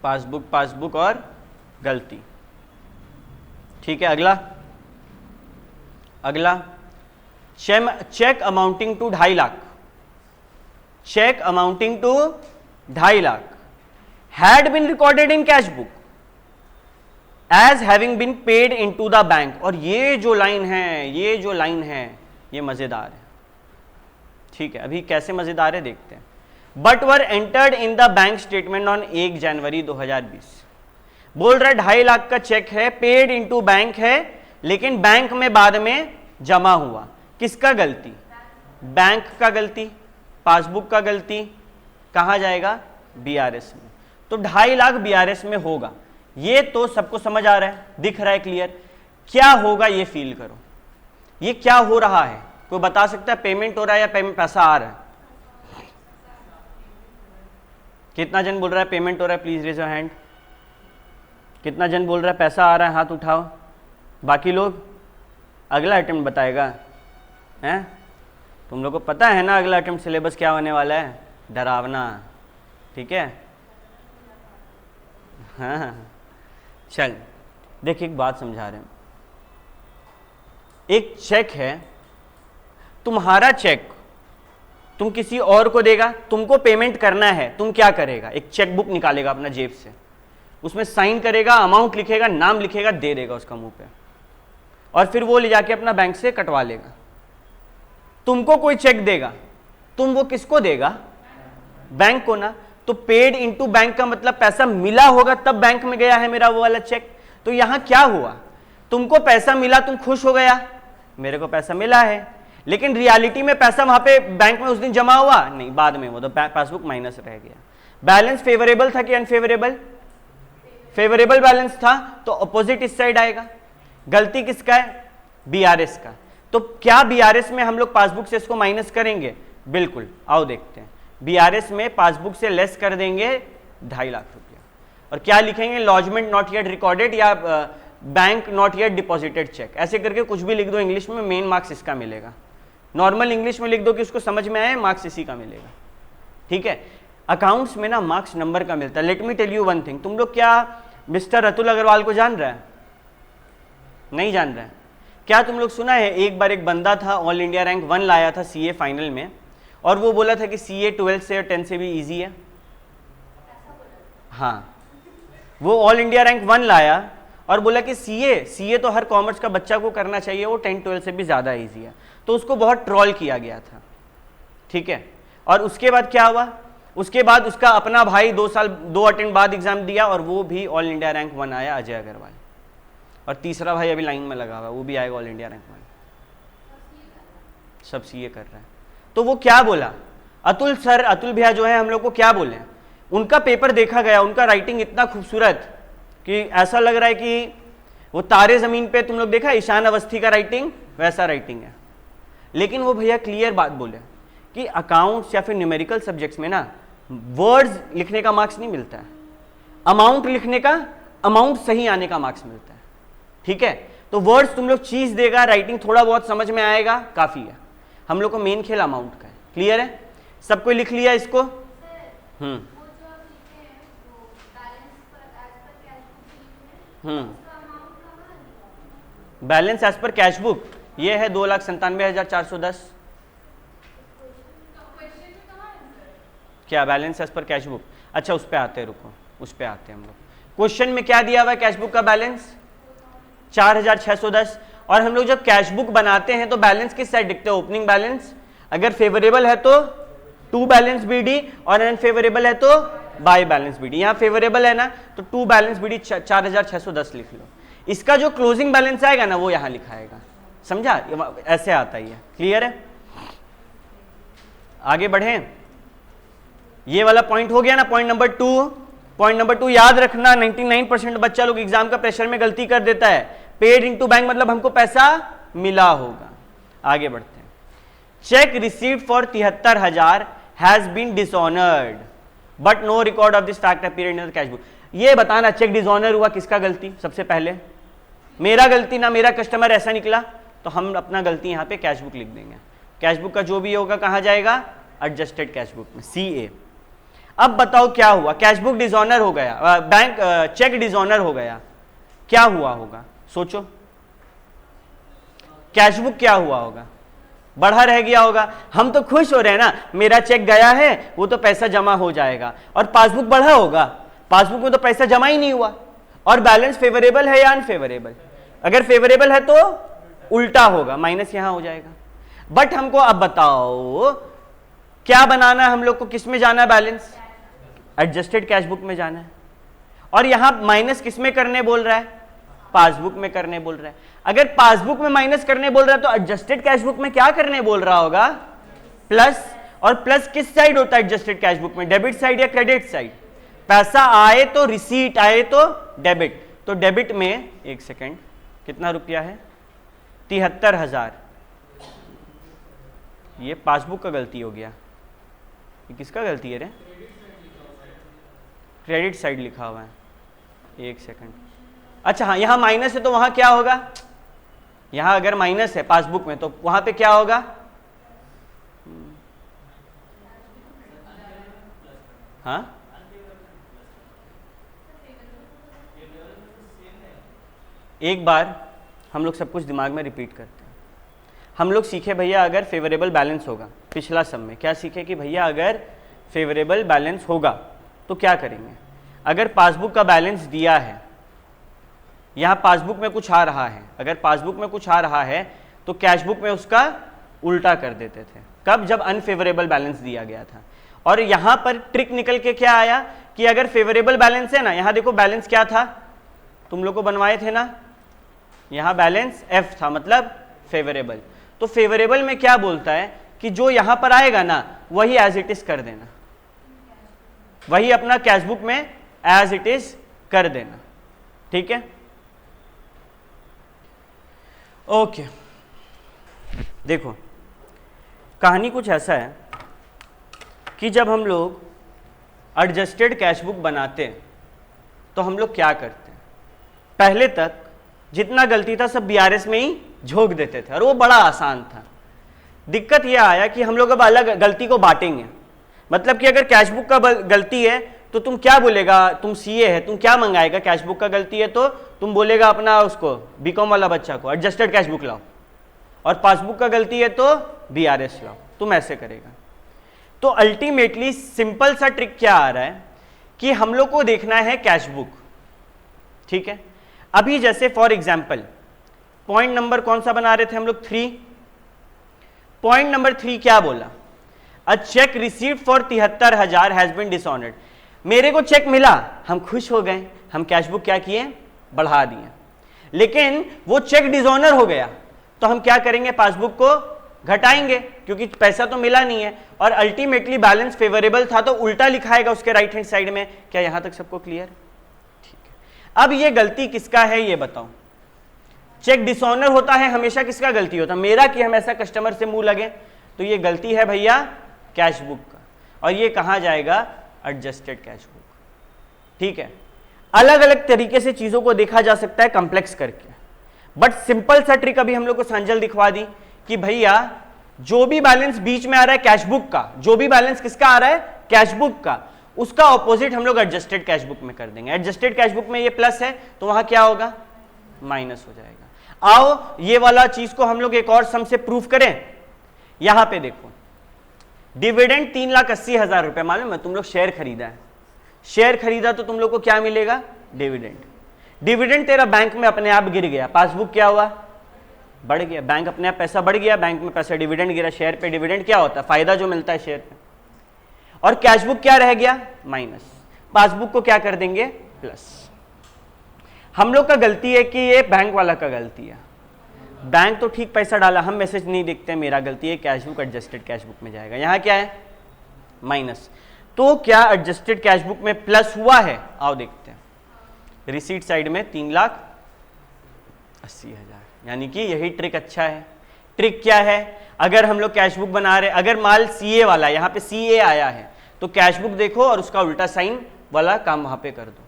पासबुक, पासबुक और गलती, ठीक है। अगला, अगला cheque amounting to 2.5 lakh, cheque amounting to 2.5 lakh had been recorded in cash book as having been paid into the bank. और ये जो लाइन है, ये जो लाइन है, ये मजेदार है, ठीक है। अभी कैसे मजेदार है देखते हैं। But were entered in the bank statement on 1 जनवरी 2020। बोल रहा है 2.5 लाख का चेक है, पेड इनटू बैंक है, लेकिन बैंक में बाद में जमा हुआ। किसका गलती, बैंक का गलती, पासबुक का गलती, कहां जाएगा, बीआरएस में। तो 2.5 लाख बीआरएस में होगा, ये तो सबको समझ आ रहा है, दिख रहा है क्लियर। क्या होगा ये फील करो, ये क्या हो रहा है, कोई बता सकता है, पेमेंट हो रहा है या पैसा आ रहा है? कितना जन बोल रहा है पेमेंट हो रहा है, प्लीज रेज योर हैंड। कितना जन बोल रहा है पैसा आ रहा है, हाथ उठाओ। बाकी लोग, अगला अटेम्प्ट बताएगा, हैं? तुम लोग को पता है ना अगला अटेम्प्ट सिलेबस क्या होने वाला है, डरावना, ठीक है। हाँ चल देखिए, एक बात समझा रहे हैं। एक चेक है, तुम्हारा चेक तुम किसी और को देगा, तुमको पेमेंट करना है, तुम क्या करेगा, एक चेक बुक निकालेगा अपना जेब से, उसमें साइन करेगा, अमाउंट लिखेगा, नाम लिखेगा, दे देगा उसका मुंह पे, और फिर वो ले जाके अपना बैंक से कटवा लेगा। तुमको कोई चेक देगा, तुम वो किसको देगा, बैंक को ना। तो पेड इनटू बैंक का मतलब पैसा मिला होगा तब बैंक में गया है मेरा वो वाला चेक। तो यहां क्या हुआ, तुमको पैसा मिला, तुम खुश हो गया, मेरे को पैसा मिला है, लेकिन रियलिटी में पैसा वहां पे बैंक में उस दिन जमा हुआ नहीं, बाद में वो तो पासबुक माइनस रह गया। बैलेंस फेवरेबल था कि अनफेवरेबल, फेवरेबल बैलेंस था, तो अपोजिट इस साइड आएगा। गलती किसका है, बीआरएस का। तो क्या बीआरएस में हम लोग पासबुक से इसको माइनस करेंगे, बिल्कुल, आओ देखते हैं। बीआरएस में पासबुक से लेस कर देंगे 2.5 लाख रुपया, और क्या लिखेंगे, लॉजमेंट नॉट येट रिकॉर्डेड या bank not yet deposited cheque, ऐसे करके कुछ भी लिख दो इंग्लिश में, मेन मार्क्स इसका मिलेगा। नॉर्मल इंग्लिश में लिख दो कि उसको समझ में आए, मार्क्स इसी का मिलेगा, ठीक है। अकाउंट्स में ना मार्क्स नंबर का मिलता है। Let me tell you one thing, तुम लोग क्या मिस्टर अतुल अग्रवाल को जान रहे हैं, नहीं जान रहे हैं? क्या तुम लोग सुना है, एक बार एक बंदा था, ऑल इंडिया रैंक 1 लाया था सीए फाइनल में, और वो बोला था कि सीए 12 से और 10 से भी इजी है। हाँ, वो ऑल इंडिया रैंक 1 लाया और बोला कि सीए तो हर कॉमर्स का बच्चा को करना चाहिए, वो 10-12 से भी ज़्यादा इजी है। तो उसको बहुत ट्रोल किया गया था, ठीक है। और उसके बाद क्या हुआ, उसके बाद उसका अपना भाई 2 अटेम्प्ट बाद एग्जाम दिया, और वो भी ऑल इंडिया रैंक 1 आया, अजय अग्रवाल। और तीसरा भाई अभी लाइन में लगा हुआ, वो भी आएगा ऑल इंडिया रैंक 1। सब सीए कर रहा है। तो वो क्या बोला, अतुल सर, अतुल भैया जो है हम लोग को क्या बोले, उनका पेपर देखा गया, उनका राइटिंग इतना खूबसूरत कि ऐसा लग रहा है कि वो तारे जमीन पे, तुम लोग देखा ईशान अवस्थी का राइटिंग, वैसा राइटिंग है। लेकिन वो भैया क्लियर बात बोले कि अकाउंट्स या फिर न्यूमेरिकल सब्जेक्ट्स में ना वर्ड्स लिखने का मार्क्स नहीं मिलता है, अमाउंट लिखने का, अमाउंट सही आने का मार्क्स मिलता है, ठीक है। तो वर्ड्स तुम लोग चीज देगा, राइटिंग थोड़ा बहुत समझ में आएगा, काफी है। हम लोग को मेन खेल अमाउंट का है, क्लियर है? सब कोई लिख लिया इसको? Balance as per cash book ये है 2,97,410। क्या balance as per cash book? अच्छा उस पे आते हैं, रुको उस पे आते हैं हम लोग। क्वेश्चन में क्या दिया हुआ है कैश बुक का बैलेंस? 4,610। और हम लोग जब कैश बुक बनाते हैं तो बैलेंस किस साइड दिखते हैं? Opening balance. अगर फेवरेबल है तो टू बैलेंस बीडी और अनफेवरेबल है तो बाय बैलेंस बीडी। यहां फेवरेबल है ना तो टू बैलेंस बीडी 4,610 लिख लो। इसका जो क्लोजिंग बैलेंस आएगा ना वो यहां लिखाएगा, समझा? ऐसे आता ही है। क्लियर है? आगे बढ़े। ये वाला पॉइंट हो गया ना, पॉइंट नंबर 2। पॉइंट नंबर 2 याद रखना, 99% बच्चा लोग एग्जाम का प्रेशर में गलती कर देता है। पेड इनटू बैंक मतलब हमको पैसा मिला होगा। आगे बढ़ते हैं। Cheque received for 73,000 has been dishonoured but no record of this fact appeared in the cash book. ये बताना चेक डिसऑनर हुआ किसका गलती? सबसे पहले मेरा गलती ना, मेरा कस्टमर ऐसा निकला तो हम अपना गलती यहां पे कैश बुक लिख देंगे। कैश बुक का जो भी होगा कहां जाएगा? एडजस्टेड कैश बुक में, CA। अब बताओ क्या हुआ? कैश बुक डिसऑनर हो गया, बैंक चेक डिसऑनर हो गया, क्या हुआ होगा? सोचो, कैश बुक क्या हुआ होगा? बढ़ा रह गया होगा। हम तो खुश हो रहे हैं ना, मेरा चेक गया है वो तो पैसा जमा हो जाएगा, और पासबुक बढ़ा होगा, पासबुक में तो पैसा जमा ही नहीं हुआ। और बैलेंस फेवरेबल है या अनफेवरेबल? अगर फेवरेबल है तो उल्टा होगा, माइनस यहां हो जाएगा। बट हमको अब बताओ क्या बनाना है हम लोग को? किस में जाना है बैलेंस? एडजस्टेड कैश बुक में जाना है। और यहां माइनस किस में करने बोल रहा है? पासबुक में करने बोल रहा है। अगर पासबुक में माइनस करने बोल रहा है तो एडजस्टेड कैश बुक में क्या करने बोल रहा होगा? प्लस। और प्लस किस साइड होता है एडजस्टेड कैश बुक में? डेबिट साइड या क्रेडिट साइड? पैसा आए तो रिसीट, आए तो डेबिट। तो डेबिट में, एक सेकेंड, कितना रुपया है? 73,000। ये पासबुक का गलती हो गया। ये किसका गलती है रे? क्रेडिट साइड लिखा हुआ है, एक सेकंड। अच्छा हाँ, यहां माइनस है तो वहां क्या होगा? यहां अगर माइनस है पासबुक में तो वहां पे क्या होगा? हाँ, एक बार हम लोग सब कुछ दिमाग में रिपीट करते हैं। हम लोग सीखे भैया अगर फेवरेबल बैलेंस होगा, पिछला सम में क्या सीखे कि भैया अगर फेवरेबल बैलेंस होगा तो क्या करेंगे? अगर पासबुक का बैलेंस दिया है, यहां पासबुक में कुछ आ रहा है, अगर पासबुक में कुछ आ रहा है तो कैश बुक में उसका उल्टा कर देते थे। कब? जब अनफेवरेबल बैलेंस दिया गया था। और यहां पर ट्रिक निकल के क्या आया कि अगर फेवरेबल बैलेंस है ना, यहां देखो बैलेंस क्या था, तुम लोग को बनवाए थे ना, यहां बैलेंस F था, मतलब फेवरेबल। तो फेवरेबल में क्या बोलता है कि जो यहां पर आएगा ना वही एज इट इज कर देना, वही अपना कैश बुक में एज इट इज कर देना। ठीक है, ओके। देखो कहानी कुछ ऐसा है कि जब हम लोग एडजस्टेड कैश बुक बनाते हैं तो हम लोग क्या करते हैं? पहले तक जितना गलती था सब BRS में ही झोंक देते थे और वो बड़ा आसान था। दिक्कत यह आया कि हम लोग अब अलग गलती को बांटेंगे। मतलब कि अगर कैश बुक का गलती है तो तुम क्या बोलेगा? तुम CA है, तुम क्या मंगाएगा? कैश बुक का गलती है तो तुम बोलेगा अपना उसको बीकॉम वाला बच्चा को एडजस्टेड कैश बुक लाओ, और पासबुक का गलती है तो BRS लाओ। तुम ऐसे करेगा। तो अल्टीमेटली सिंपल सा ट्रिक क्या आ रहा है कि हम लोग को देखना है कैश बुक। ठीक है, अभी जैसे फॉर एग्जाम्पल पॉइंट नंबर कौन सा बना रहे थे हम लोग? 3। पॉइंट नंबर 3 क्या बोला? A cheque received for 73,000 has been dishonoured. मेरे को चेक मिला, हम खुश हो गए, हम कैश बुक क्या किए? बढ़ा दिए। लेकिन वो चेक डिसऑनर हो गया तो हम क्या करेंगे? पासबुक को घटाएंगे, क्योंकि पैसा तो मिला नहीं है और अल्टीमेटली बैलेंस फेवरेबल था तो उल्टा लिखाएगा उसके राइट हैंड साइड में। क्या यहां तक सबको क्लियर? ठीक है। अब ये गलती किसका है ये बताओ? चेक डिसऑनर होता है हमेशा किसका गलती होता है? मेरा, कि हम ऐसा कस्टमर से मुंह लगे। तो ये गलती है भैया कैश बुक का, और ये कहां जाएगा? Adjusted cash book. ठीक है, अलग अलग तरीके से चीजों को देखा जा सकता है कॉम्प्लेक्स करके, बट सिंपल सा ट्रिक अभी हम लोग को सांजल दिखवा दी कि भैया जो भी बैलेंस बीच में आ रहा है कैश बुक का, जो भी बैलेंस किसका आ रहा है? कैश बुक का, उसका ऑपोजिट हम लोग एडजस्टेड कैश बुक में कर देंगे। एडजस्टेड कैश बुक में ये प्लस है तो वहां क्या होगा? माइनस हो जाएगा। आओ ये वाला चीज को हम लोग एक और सम से प्रूफ करें। यहां पे देखो, डिविडेंड 3,80,000 रुपए, मालूम है तुम लोग शेयर खरीदा है, शेयर खरीदा तो तुम लोग को क्या मिलेगा? डिविडेंड। डिविडेंड तेरा बैंक में अपने आप गिर गया, पासबुक क्या हुआ? बढ़ गया, बैंक अपने आप पैसा बढ़ गया, बैंक में पैसा, डिविडेंड गिरा, शेयर पे डिविडेंड क्या होता है? फायदा जो मिलता है शेयर पे। और कैशबुक क्या रह गया? माइनस। पासबुक को क्या कर देंगे? प्लस। हम लोग का गलती है कि ये बैंक वाला का गलती है, बैंक तो ठीक पैसा डाला, हम मैसेज नहीं देखते, मेरा गलती है, कैशबुक एडजस्टेड कैशबुक में जाएगा। यहां क्या है? माइनस। तो क्या एडजस्टेड कैशबुक में प्लस हुआ है? आओ देखते हैं। रिसीट साइड में 3,80,000, यानी कि यही ट्रिक अच्छा है। ट्रिक क्या है? अगर हम लोग कैशबुक बना रहे, अगर माल सीए वाला, यहां पे सीए आया है, तो कैशबुक देखो और उसका उल्टा साइन वाला काम वहां पे कर दो।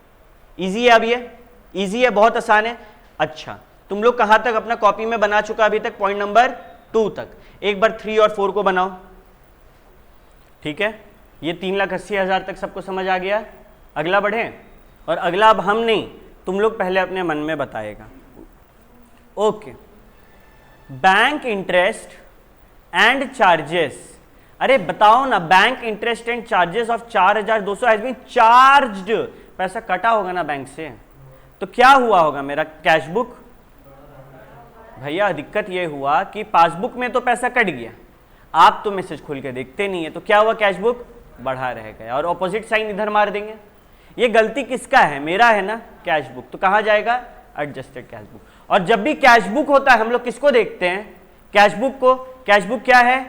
इजी है, अब ये इजी है, बहुत आसान है। अच्छा, तुम लोग कहां तक अपना कॉपी में बना चुका अभी तक? पॉइंट नंबर 2 तक। एक बार 3 और 4 को बनाओ, ठीक है? ये 3,80,000 तक सबको समझ आ गया। अगला बढ़े, और अगला अब हम नहीं, तुम लोग पहले अपने मन में बताएगा। Okay, bank interest and charges, अरे बताओ ना, bank interest and charges of 4,200 has been charged, पैसा कटा होगा ना बैंक से, तो क्या हुआ होगा मेरा? कैशबुक। भैया दिक्कत ये हुआ कि पासबुक में तो पैसा कट गया, आप तो मैसेज खोल के देखते नहीं है, तो क्या हुआ? कैशबुक बढ़ा रह गया, और ऑपोजिट साइन इधर मार देंगे। ये गलती किसका है? मेरा है ना, कैशबुक। तो कहां जाएगा? Adjusted cashbook. और जब भी कैशबुक होता है हम लोग किसको देखते हैं? कैशबुक को। कैशबुक क्या है?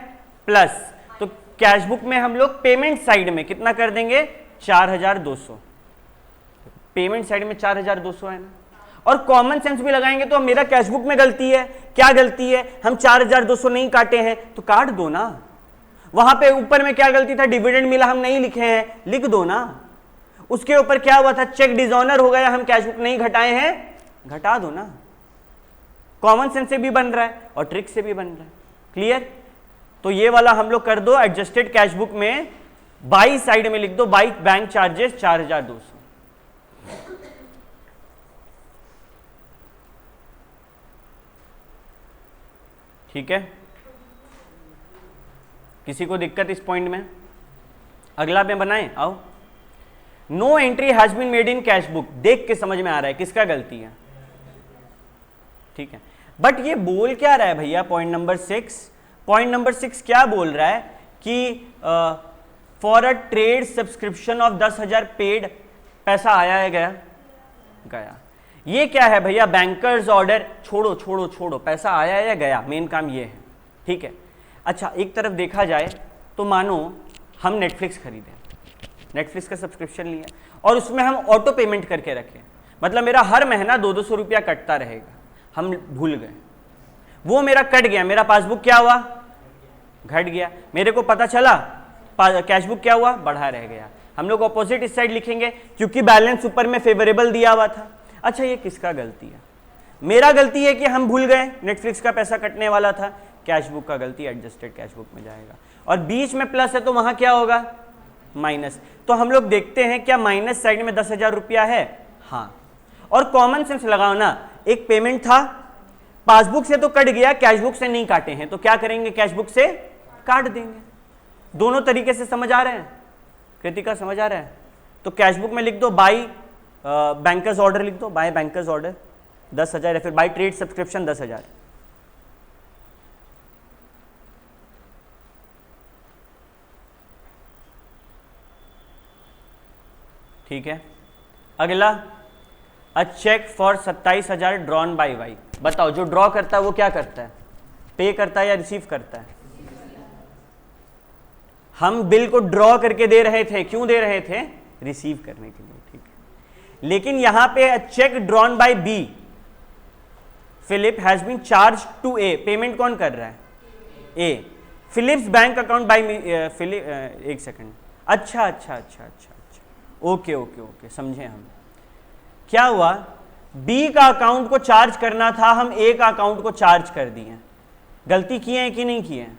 प्लस। तो कैशबुक में हम लोग पेमेंट साइड में कितना कर देंगे? 4,200। पेमेंट साइड में 4,200 है ना, और कॉमन सेंस भी लगाएंगे तो मेरा कैशबुक में गलती है। क्या गलती है? हम 4,200 नहीं काटे हैं, तो काट दो ना। वहां पे ऊपर में क्या गलती था? डिविडेंड मिला, हम नहीं लिखे हैं, लिख दो ना। उसके ऊपर क्या हुआ था? चेक डिसऑनर हो गया, हम कैशबुक नहीं घटाए हैं, घटा दो ना। कॉमन सेंस से भी बन रहा है और ट्रिक से भी बन रहा है। क्लियर? तो ये वाला हम लोग कर दो, एडजस्टेड कैशबुक में बाई साइड में लिख दो, बाई बैंक चार्जेस 4,200। ठीक है, किसी को दिक्कत इस पॉइंट में? अगला में बनाएं, आओ। No entry has been made in cashbook, देख के समझ में आ रहा है किसका गलती है, ठीक है। बट ये बोल क्या रहा है भैया? पॉइंट नंबर 6, पॉइंट नंबर 6 क्या बोल रहा है कि for a trade subscription of 10,000 paid, पैसा आया है गया? गया। ये क्या है भैया? Bankers order. छोड़ो छोड़ो छोड़ो, पैसा आया या गया, मेन काम ये है, ठीक है। अच्छा, एक तरफ देखा जाए तो मानो हम नेटफ्लिक्स खरीदें, नेटफ्लिक्स का सब्सक्रिप्शन लिया और उसमें हम ऑटो पेमेंट करके रखें, मतलब मेरा हर महीना 200 रुपया कटता रहेगा, हम भूल गए, वो मेरा कट गया, मेरा पासबुक क्या हुआ? घट गया। मेरे को पता चला कैशबुक क्या हुआ? बढ़ा रह गया। हम लोग ऑपोजिट इस साइड लिखेंगे क्योंकि बैलेंस ऊपर में फेवरेबल दिया हुआ था। अच्छा, ये किसका गलती है? मेरा गलती है कि हम भूल गए, नेटफ्लिक्स का पैसा कटने वाला था। कैशबुक का गलती, एडजस्टेड कैशबुक में जाएगा। और बीच में प्लस है तो वहां क्या होगा? माइनस। तो हम लोग देखते हैं क्या माइनस साइड में 10,000 रुपया है? हाँ। और कॉमन सेंस लगाओ ना, एक पेमेंट था, पासबुक से तो कट गया, कैशबुक से नहीं काटे हैं, तो क्या करेंगे? कैशबुक से काट देंगे। दोनों तरीके से समझ आ रहे हैं? कृतिका समझ आ रहा है? तो कैशबुक में लिख दो बाई बैंकर्स ऑर्डर, लिख दो बाय बैंकर्स ऑर्डर 10,000, या फिर बाई ट्रेड सब्सक्रिप्शन 10,000। ठीक है। अगला, a cheque for 27,000 drawn by Y. बताओ, जो ड्रॉ करता है वो क्या करता है? पे करता है या रिसीव करता है? हम बिल को ड्रॉ करके दे रहे थे, क्यों दे रहे थे? रिसीव करने के लिए, ठीक है। लेकिन यहां पे cheque drawn by B, Philip has been charge to A, payment कौन कर रहा है? A. Philip's bank account by Philip, एक सेकंड, अच्छा अच्छा अच्छा अच्छा अच्छा, ओके ओके ओके, समझे हम। क्या हुआ? बी का अकाउंट को चार्ज करना था, हम ए का अकाउंट को चार्ज कर दिए। गलती किए हैं कि नहीं किए हैं?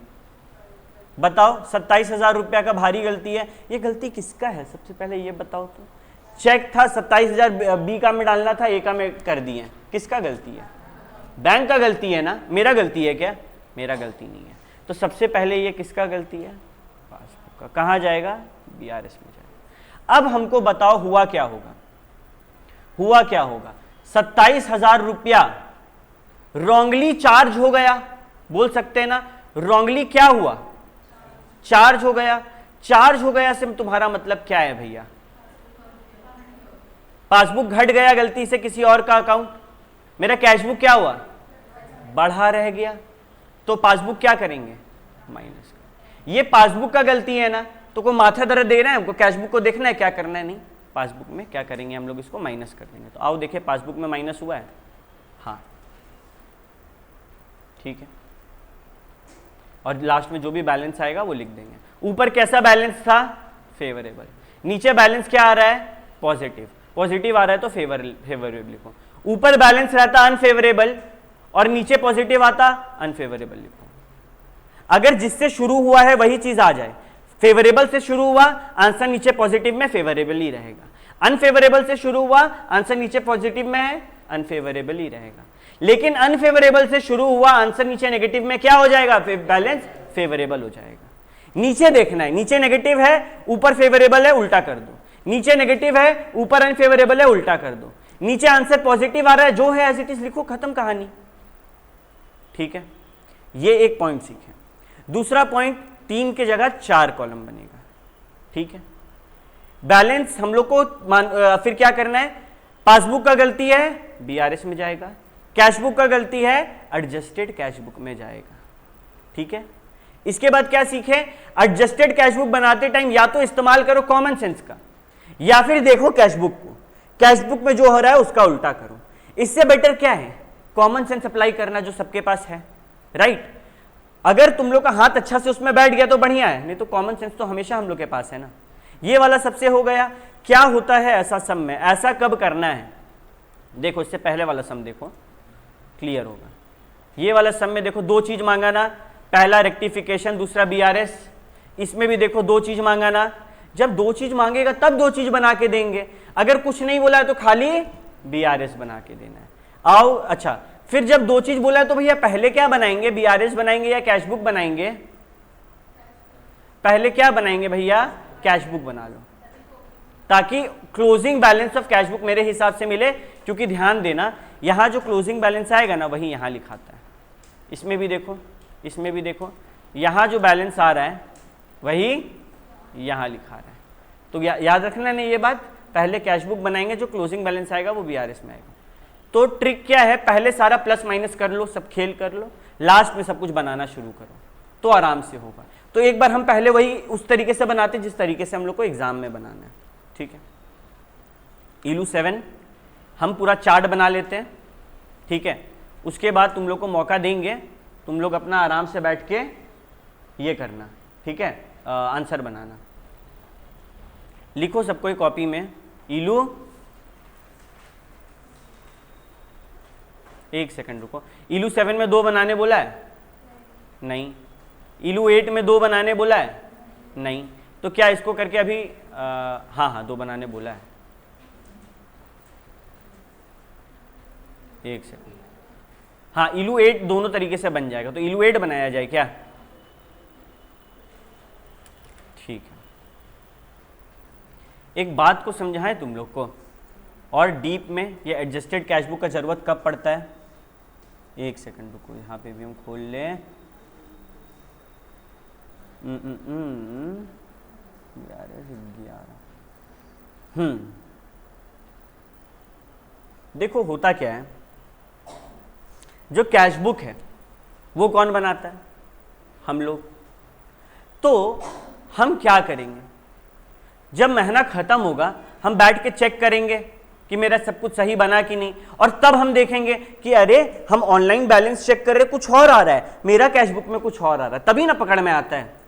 बताओ, 27,000 रुपया का भारी गलती है। ये गलती किसका है? सबसे पहले ये बताओ तो। चेक था 27,000 बी का में डालना था, ए का में कर दिए, किसका गलती है? बैंक का गलती है ना, मेरा गलती है क्या? मेरा गलती नहीं है। तो सबसे पहले ये किसका गलती है? पासबुक का। कहाँ जाएगा? बीआरएस में जाएगा। अब हमको बताओ हुआ क्या होगा? हुआ क्या होगा? 27,000 रुपया रॉन्गली चार्ज हो गया, बोल सकते हैं ना, रॉन्गली क्या हुआ? चार्ज हो गया। चार्ज हो गया से तुम्हारा मतलब क्या है भैया? पासबुक घट गया गलती से किसी और का अकाउंट, मेरा कैशबुक क्या हुआ? बढ़ा रह गया। तो पासबुक क्या करेंगे? माइनस। ये पासबुक का गलती है ना, तो कोई माथा दर्द दे रहा है हमको, कैशबुक को देखना है क्या करना है? नहीं, पासबुक में क्या करेंगे हम लोग? इसको माइनस कर देंगे। तो आओ देखिए, पासबुक में माइनस हुआ है, हाँ ठीक है। और लास्ट में जो भी बैलेंस आएगा वो लिख देंगे। ऊपर कैसा बैलेंस था? फेवरेबल। नीचे बैलेंस क्या आ रहा है? पॉजिटिव। पॉजिटिव आ रहा है तो फेवरेबल लिखो। ऊपर बैलेंस रहता अनफेवरेबल और नीचे पॉजिटिव आता अनफेवरेबल लिखो। अगर जिससे शुरू हुआ है वही चीज आ जाए, फेवरेबल से शुरू हुआ, आंसर नीचे पॉजिटिव में फेवरेबल ही रहेगा। अनफेवरेबल से शुरू हुआ, आंसर नीचे पॉजिटिव में है, अनफेवरेबल ही रहेगा। लेकिन अनफेवरेबल से शुरू हुआ, आंसर नीचे नेगेटिव में क्या हो जाएगा? बैलेंस फेवरेबल हो जाएगा। नीचे देखना है, नीचे नेगेटिव है, ऊपर फेवरेबल है, उल्टा कर दो। नीचे नेगेटिव है, ऊपर अनफेवरेबल है, उल्टा कर दो। नीचे आंसर पॉजिटिव आ रहा है, जो है एज इट इज लिखो, खत्म कहानी। ठीक है, ये एक पॉइंट सीखे। दूसरा पॉइंट, 3 की जगह 4 कॉलम बनेगा। ठीक है, बैलेंस हम लोग को फिर क्या करना है? पासबुक का गलती है, बीआरएस में जाएगा। कैशबुक का गलती है, एडजस्टेड कैशबुक में जाएगा। ठीक है, इसके बाद क्या सीखे? एडजस्टेड कैशबुक बनाते टाइम या तो इस्तेमाल करो कॉमन सेंस का, या फिर देखो कैशबुक को, कैशबुक में जो हो रहा है उसका उल्टा करो। इससे बेटर क्या है? कॉमन सेंस अप्लाई करना जो सबके पास है, राइट। अगर तुम लोग का हाथ अच्छा से उसमें बैठ गया तो बढ़िया है, नहीं तो कॉमन सेंस तो हमेशा हम लोग के पास है ना। ये वाला सबसे हो गया। क्या होता है ऐसा सम में? ऐसा कब करना है? देखो, इससे पहले वाला सम देखो, क्लियर होगा। ये वाला सम में देखो 2 चीज मांगा ना, पहला रेक्टिफिकेशन, दूसरा बीआरएस। इसमें भी देखो 2 चीज मांगा ना। जब 2 चीज मांगेगा तब 2 चीज बना के देंगे। अगर कुछ नहीं बोला है तो खाली बीआरएस बना के देना है। आओ, अच्छा, फिर जब 2 चीज बोला है तो भैया पहले क्या बनाएंगे? बीआरएस बनाएंगे या कैशबुक बनाएंगे? पहले क्या बनाएंगे भैया? कैशबुक बना लो, ताकि क्लोजिंग बैलेंस ऑफ कैशबुक मेरे हिसाब से मिले। क्योंकि ध्यान देना, यहां जो क्लोजिंग बैलेंस आएगा ना वही यहां लिखाता है। इसमें भी देखो, इसमें भी देखो, यहां जो बैलेंस आ रहा है वही यहां लिखा रहा है। तो याद रखना नहीं ये बात, पहले कैशबुक बनाएंगे, जो क्लोजिंग बैलेंस आएगा वो बीआरएस में आएगा। तो ट्रिक क्या है? पहले सारा प्लस माइनस कर लो, सब खेल कर लो, लास्ट में सब कुछ बनाना शुरू करो, तो आराम से होगा। तो एक बार हम पहले वही उस तरीके से बनाते जिस तरीके से हम लोग को एग्जाम में बनाना है। ठीक है, इलू 7 हम पूरा चार्ट बना लेते हैं। ठीक है, उसके बाद तुम लोग को मौका देंगे, तुम लोग अपना आराम से बैठ के ये करना। ठीक है, आंसर बनाना। लिखो सबको कॉपी में, इलू, एक सेकंड रुको, इलू 7 में 2 बनाने बोला है? नहीं। इलू 8 में 2 बनाने बोला है? नहीं। तो क्या इसको करके अभी हाँ 2 बनाने बोला है। एक सेकंड, हाँ, इलू 8 दोनों तरीके से बन जाएगा, तो इलू 8 बनाया जाए क्या? ठीक है, एक बात को समझाएं तुम लोग को और डीप में, ये एडजस्टेड कैशबुक का जरूरत कब पड़ता है? एक सेकंड रुको, यहाँ पे भी हम खोल लें। देखो होता क्या है, जो कैशबुक है वो कौन बनाता है? हम लोग। तो हम क्या करेंगे? जब महीना खत्म होगा हम बैठ के चेक करेंगे कि मेरा सब कुछ सही बना कि नहीं, और तब हम देखेंगे कि अरे हम ऑनलाइन बैलेंस चेक कर रहे, कुछ और आ रहा है, मेरा कैशबुक में कुछ और आ रहा है, तभी ना पकड़ में आता है।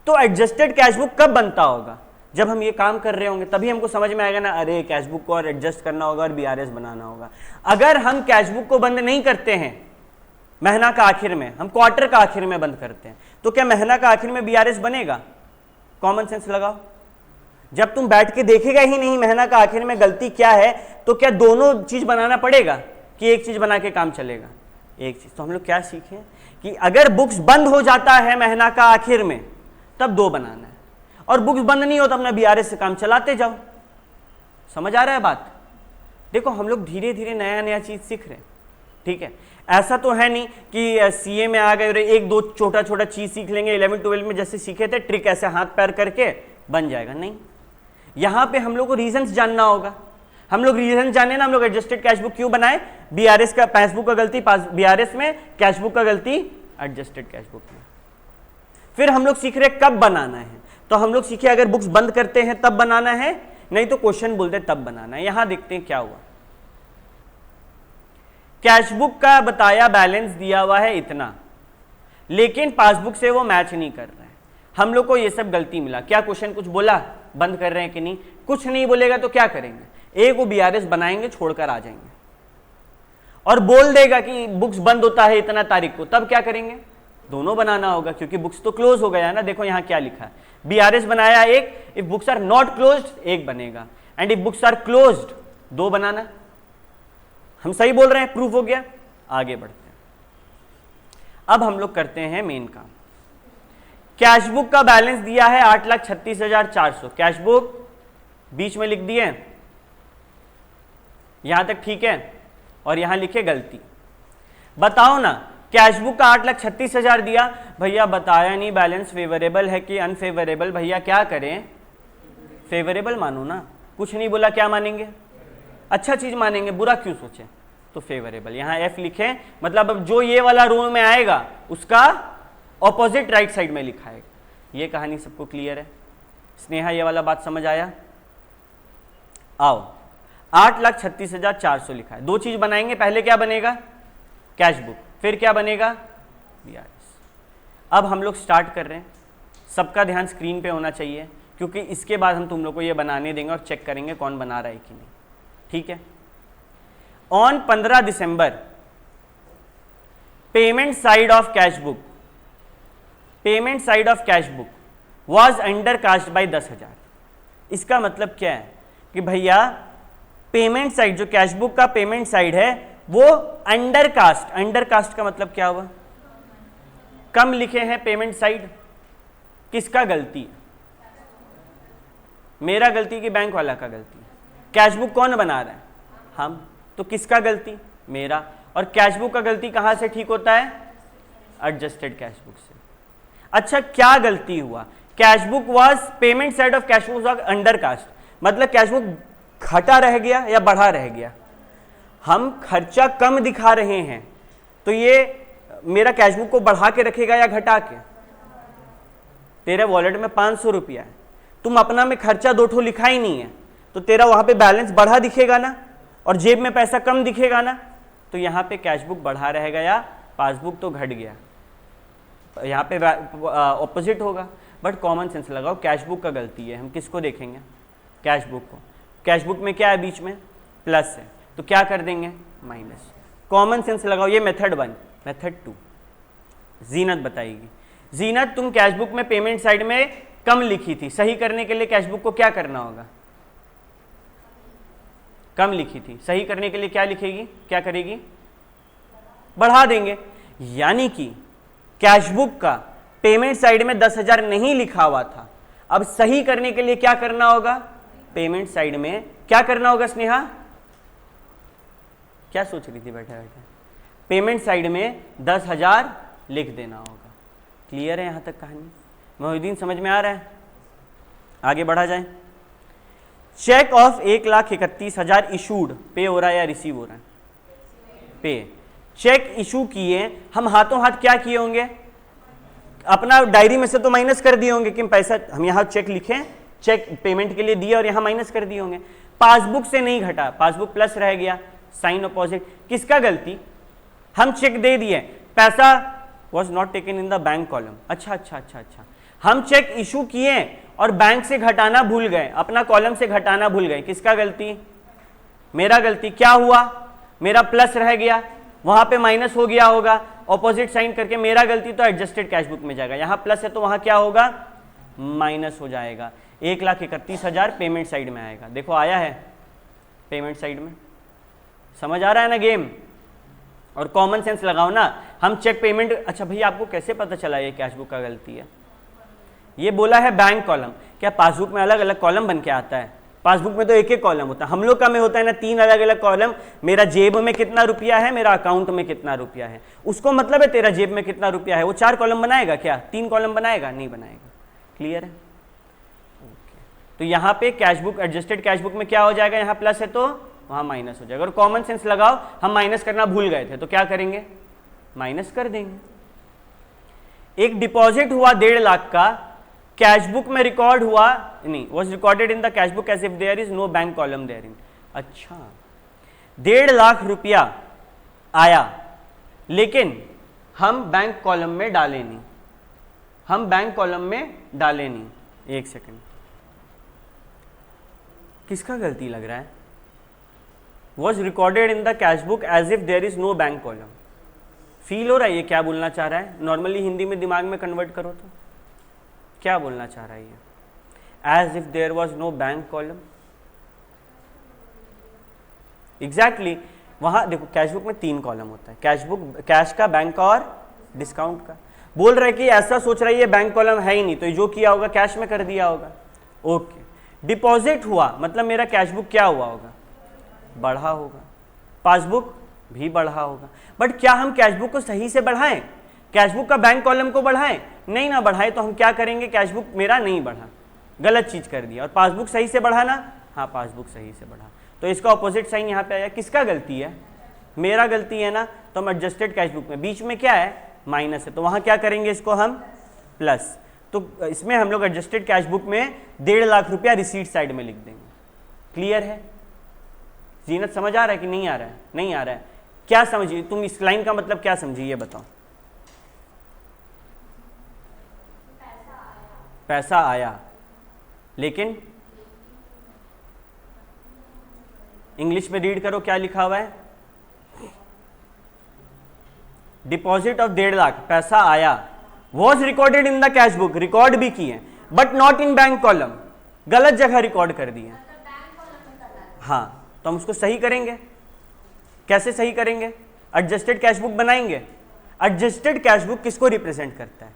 तो एडजस्टेड कैशबुक कब बनता होगा? जब हम ये काम कर रहे होंगे, तभी हमको समझ में आएगा ना, अरे कैशबुक को और एडजस्ट करना होगा और बीआरएस बनाना होगा। अगर हम कैशबुक को बंद नहीं करते हैं महीना का आखिर में, हम क्वार्टर का आखिर में बंद करते हैं, तो क्या महीना का आखिर में बीआरएस बनेगा? कॉमन सेंस लगाओ। जब तुम बैठ के देखेगा ही नहीं महीना का आखिर में गलती क्या है, तो क्या दोनों चीज बनाना पड़ेगा कि एक चीज बना के काम चलेगा? एक चीज तो हम लोग क्या सीखे कि अगर बुक्स बंद हो जाता है महीना का आखिर में तब 2 बनाना है, और बुक्स बंद नहीं हो तो अपना बीआरएस से काम चलाते जाओ। समझ आ रहा है बात? देखो हम लोग धीरे धीरे नया नया चीज सीख रहे हैं, ठीक है। ऐसा तो है नहीं कि सीए में आ गए और 1-2 छोटा छोटा चीज सीख लेंगे, 11-12 में जैसे सीखे थे ट्रिक ऐसे हाथ पैर करके बन जाएगा, नहीं। यहां पे हम लोग को रीजंस जानना होगा। हम लोग रीजन जाने ना, हम लोग एडजस्टेड कैश बुक क्यों बनाए, बीआरएस का पासबुक का गलती बीआरएस में, कैश बुक का गलती एडजस्टेड कैश बुक में। फिर हम लोग सीख रहे कब बनाना है, तो हम लोग सीखे अगर बुक्स बंद करते हैं तब बनाना है, नहीं तो क्वेश्चन बोलते तब बनाना है। यहां देखते हैं क्या हुआ। कैश बुक का बताया बैलेंस दिया हुआ है इतना, लेकिन पासबुक से वो मैच नहीं कर रहा है। हम लोग को ये सब गलती मिला। क्या क्वेश्चन कुछ बोला बंद कर रहे हैं कि नहीं? कुछ नहीं बोलेगा तो क्या करेंगे, एक वो बीआरएस बनाएंगे, छोड़कर आ जाएंगे। और बोल देगा कि बुक्स बंद होता है इतना तारीख को, तब क्या करेंगे? दोनों बनाना होगा, क्योंकि बुक्स तो क्लोज हो गया है ना। देखो यहां क्या लिखा है, बीआरएस बनाया एक, if books are not closed एक बनेगा, and if books are closed 2 बनाना। हम सही बोल रहे हैं, प्रूफ हो गया। आगे बढ़ते हैं। अब हम लोग करते हैं मेन काम। कैश बुक का बैलेंस दिया है 8,36,400। कैश बुक बीच में लिख दिए, यहां तक ठीक है, और यहां लिखे गलती। बताओ ना, कैश बुक का 8,36,000 दिया, भैया बताया नहीं बैलेंस फेवरेबल है कि अनफेवरेबल, भैया क्या करें? फेवरेबल मानो ना। कुछ नहीं बोला, क्या मानेंगे? अच्छा चीज मानेंगे, बुरा क्यों सोचे? तो फेवरेबल। यहां एफ लिखे, मतलब अब जो ये वाला रो में आएगा उसका ऑपोजिट राइट साइड में लिखा है। ये कहानी सबको क्लियर है? स्नेहा ये वाला बात समझ आया? आओ, 8,36,400 लिखा है। 2 चीज बनाएंगे, पहले क्या बनेगा? कैश बुक, फिर क्या बनेगा? बीआरएस। अब हम लोग स्टार्ट कर रहे हैं। सबका ध्यान स्क्रीन पे होना चाहिए, क्योंकि इसके बाद हम तुम लोग को ये बनाने देंगे और चेक करेंगे कौन बना रहा है कि नहीं, ठीक है। On 15 December payment side of cash book, payment side of cash book was under cast by 10,000। इसका मतलब क्या है कि भैया पेमेंट साइड, जो कैश बुक का पेमेंट साइड है वो अंडर कास्ट। अंडर कास्ट का मतलब क्या हुआ? कम लिखे हैं पेमेंट साइड। किसका गलती है? मेरा गलती कि बैंक वाला का गलती? कैश बुक कौन बना रहा है? हम। तो किसका गलती? मेरा। और कैश बुक का गलती कहां से ठीक होता है? एडजस्टेड कैश बुक से। अच्छा, क्या गलती हुआ? Cash book was, payment side of cash book was under cast, मतलब कैश बुक घटा रह गया या बढ़ा रह गया? हम खर्चा कम दिखा रहे हैं, तो ये मेरा कैश बुक को बढ़ा के रखेगा या घटा के? तेरे वॉलेट में 500 रुपया है, तुम अपना में खर्चा 2 ठो लिखा ही नहीं है, तो तेरा वहां पे बैलेंस बढ़ा दिखेगा ना, और जेब में पैसा कम दिखेगा ना। तो यहाँ पे कैश बुक बढ़ा रहेगा या पासबुक तो घट गया, यहाँ पे ऑपोजिट होगा। बट कॉमन सेंस लगाओ, कैश बुक का गलती है, हम किसको देखेंगे? कैश बुक को। कैश बुक में क्या है? बीच में प्लस है, तो क्या कर देंगे? माइनस। कॉमन सेंस लगाओ। ये मेथड 1। मेथड 2 जीनत बताएगी। जीनत, तुम कैश बुक में पेमेंट साइड में कम लिखी थी, सही करने के लिए कैश बुक को क्या करना होगा? कम लिखी थी, सही करने के लिए क्या लिखेगी? क्या करेगी? बढ़ा देंगे। यानी कि कैश बुक का पेमेंट साइड में 10,000 नहीं लिखा हुआ था, अब सही करने के लिए क्या करना होगा? पेमेंट साइड में क्या करना होगा? स्नेहा क्या सोच रही थी बैठे बैठे? पेमेंट साइड में 10,000 लिख देना होगा। क्लियर है यहां तक कहानी? मोहिउद्दीन समझ में आ रहा है? आगे बढ़ा जाए। चेक ऑफ 1,31,000 इशूड, पे हो रहा है या रिसीव हो रहा है? पे। चेक इशू किए, हम हाथों हाथ क्या किए होंगे? अपना डायरी में से तो माइनस कर दिए होंगे कि पैसा हम यहाँ चेक लिखे, चेक पेमेंट के लिए दिए और यहाँ माइनस कर दिए होंगे। पासबुक से नहीं घटा, पासबुक प्लस रह गया, साइन अपोजिट। किसका गलती? हम चेक दे दिए, पैसा was not taken in the bank column. अच्छा, हम चेक इशू किए और बैंक से घटाना भूल गए, अपना कॉलम से घटाना भूल गए। किसका गलती? मेरा गलती। क्या हुआ? मेरा प्लस रह गया, वहां पे माइनस हो गया होगा, ऑपोजिट साइन करके। मेरा गलती तो एडजस्टेड कैश बुक में जाएगा, यहां प्लस है तो वहां क्या होगा? माइनस हो जाएगा। 1,31,000 पेमेंट साइड में आएगा। देखो आया है पेमेंट साइड में, समझ आ रहा है ना गेम? और कॉमन सेंस लगाओ ना, हम चेक पेमेंट, अच्छा भैया आपको कैसे पता चला ये कैश बुक का गलती है? ये बोला है बैंक कॉलम, क्या पासबुक में अलग अलग कॉलम बन के आता है? पासबुक में तो एक एक कॉलम होता है, हम लोग का में होता है ना 3 अलग अलग कॉलम, मेरा जेब में कितना रुपया है, मेरा अकाउंट में कितना रुपया है, उसको मतलब है तेरा जेब में कितना रुपया है। वो 4 कॉलम बनाएगा क्या? 3 कॉलम बनाएगा? नहीं बनाएगा। क्लियर है? ओके। तो यहाँ पे cash book, adjusted cash book में क्या हो जाएगा, यहाँ प्लस है तो वहाँ माइनस हो जाएगा। और कॉमन सेंस लगाओ, हम माइनस करना भूल गए थे तो क्या करेंगे, माइनस कर देंगे। एक डिपॉजिट हुआ 1.5 लाख का, कैश बुक में रिकॉर्ड हुआ नहीं, was recorded in the cash book as if there is no bank column therein. अच्छा, 1.5 लाख रुपया आया, लेकिन हम बैंक कॉलम में डाले नहीं, हम बैंक कॉलम में डाले नहीं। एक सेकंड, किसका गलती लग रहा है? Was recorded in the cash book as if there is no bank column. Feel हो रहा है ये क्या बोलना चाह रहा है? नॉर्मली हिंदी में दिमाग में कन्वर्ट करो तो क्या बोलना चाह रहा है ये? As if there was no bank column. Exactly, वहां देखो कैश बुक में 3 कॉलम होता है, कैश बुक, कैश का, बैंक का और डिस्काउंट का। बोल रहे कि ऐसा सोच रहा है ये बैंक कॉलम है ही नहीं, तो जो किया होगा कैश में कर दिया होगा। ओके, डिपॉजिट हुआ मतलब मेरा कैश बुक क्या हुआ होगा, बढ़ा होगा, पासबुक भी बढ़ा होगा। बट क्या हम कैश बुक को सही से बढ़ाएं, कैश बुक का बैंक कॉलम को बढ़ाएं? नहीं ना बढ़ाए तो हम क्या करेंगे, कैश बुक मेरा नहीं बढ़ा, गलत चीज कर दिया। और पासबुक सही से बढ़ा ना, हाँ पासबुक सही से बढ़ा, तो इसका ऑपोजिट साइन यहाँ पे आया। किसका गलती है? मेरा गलती है ना, तो हम एडजस्टेड कैश बुक में बीच में क्या है, माइनस है, तो वहां क्या करेंगे, इसको हम प्लस। तो इसमें हम लोग एडजस्टेड कैश बुक में 1.5 लाख रुपया रिसीट साइड में लिख देंगे। क्लियर है? जीनत समझ आ रहा है कि नहीं आ रहा है? नहीं आ रहा है, क्या समझिए तुम इस लाइन का मतलब क्या समझी ये बताओ। पैसा आया, लेकिन इंग्लिश में रीड करो क्या लिखा हुआ है, डिपॉजिट ऑफ 1.5 लाख, पैसा आया, was recorded in the cash book, record भी किए but not in bank column, गलत जगह रिकॉर्ड कर दिए। हाँ, तो हम उसको सही करेंगे। कैसे सही करेंगे? एडजस्टेड कैश बुक बनाएंगे। एडजस्टेड कैश बुक किसको रिप्रेजेंट करता है?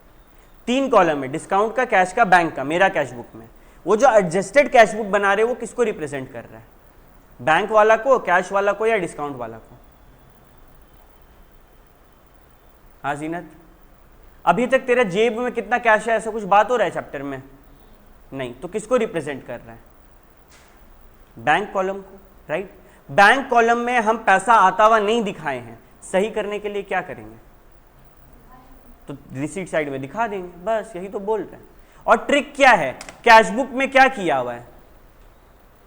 3 कॉलम है, डिस्काउंट का, कैश का, बैंक का। मेरा कैश बुक में वो जो एडजस्टेड कैश बुक बना रहे वो किसको रिप्रेजेंट कर रहा है, बैंक वाला को, कैश वाला को, या डिस्काउंट वाला को? हाँ जीनत, अभी तक तेरा जेब में कितना कैश है ऐसा कुछ बात हो रहा है चैप्टर में? नहीं, तो किसको रिप्रेजेंट कर रहा है? बैंक कॉलम को, राइट। बैंक कॉलम में हम पैसा आता हुआ नहीं दिखाए हैं, सही करने के लिए क्या करेंगे, तो रिसीट साइड में दिखा देंगे, बस यही तो बोल रहे हैं। और ट्रिक क्या है, कैश बुक में क्या किया हुआ है,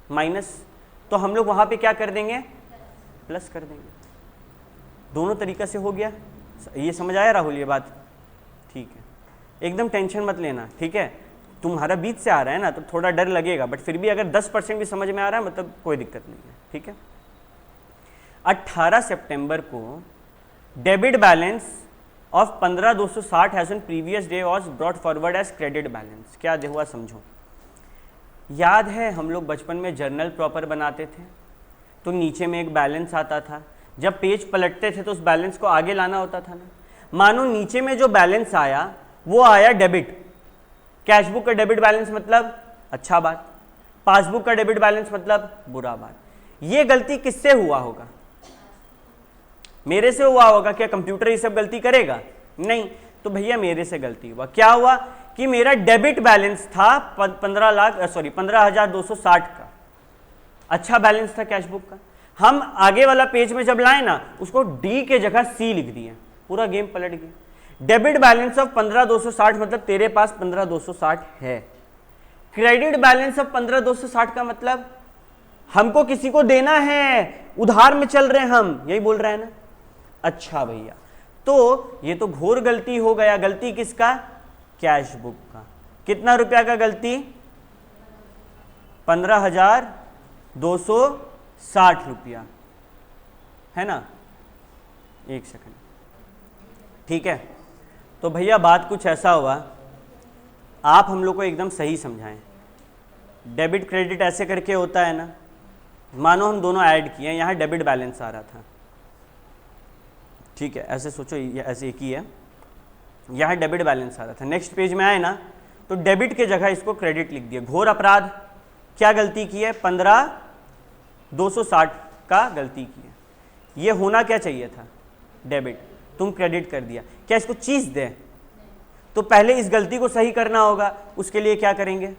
माइनस, तो हम लोग वहां पे क्या कर देंगे, प्लस कर देंगे। दोनों तरीका से हो गया। ये समझ आया राहुल ये बात? ठीक है, एकदम टेंशन मत लेना, ठीक है। तुम्हारा बीच से आ रहा है ना तो थोड़ा डर लगेगा, बट फिर भी अगर 10% भी समझ में आ रहा है मतलब कोई दिक्कत नहीं है, ठीक है। 18 सितंबर को debit balance of 15,260 has on previous day was brought forward as credit balance. क्या हुआ समझो। याद है हम लोग बचपन में जर्नल प्रॉपर बनाते थे तो नीचे में एक बैलेंस आता था, जब पेज पलटते थे तो उस बैलेंस को आगे लाना होता था ना। मानो नीचे में जो बैलेंस आया वो आया डेबिट, कैश बुक का डेबिट बैलेंस मतलब अच्छा बात, पासबुक का डेबिट बैलेंस मतलब बुरा बात। ये गलती किससे हुआ होगा, मेरे से हुआ होगा। क्या कंप्यूटर ये सब गलती करेगा? नहीं, तो भैया मेरे से गलती हुआ। क्या हुआ कि मेरा डेबिट बैलेंस था 15,260 का, अच्छा बैलेंस था कैश बुक का। हम आगे वाला पेज में जब लाए ना उसको डी के जगह सी लिख दिए, पूरा गेम पलट गया। डेबिट बैलेंस ऑफ 15,260 मतलब तेरे पास 15,260 है। क्रेडिट बैलेंस ऑफ 15,260 का मतलब हमको किसी को देना है, उधार में चल रहे हैं हम, यही बोल रहे हैं ना। अच्छा भैया, तो ये तो घोर गलती हो गया। गलती किसका? कैश बुक का। कितना रुपया का गलती? 15,260 रुपया, है ना। एक सेकंड, ठीक है। तो भैया बात कुछ ऐसा हुआ, आप हम लोग को एकदम सही समझाएं। डेबिट क्रेडिट ऐसे करके होता है ना, मानो हम दोनों ऐड किए, यहाँ डेबिट बैलेंस आ रहा था, ठीक है, ऐसे सोचो, ये ऐसे एक ही है, यहाँ डेबिट बैलेंस आ रहा था। नेक्स्ट पेज में आए ना तो डेबिट के जगह इसको क्रेडिट लिख दिया। घोर अपराध, क्या गलती की है, 15,260 का गलती की है। ये होना क्या चाहिए था, डेबिट, तुम क्रेडिट कर दिया। क्या इसको चीज दे, तो पहले इस गलती को सही करना होगा। उसके लिए क्या करेंगे,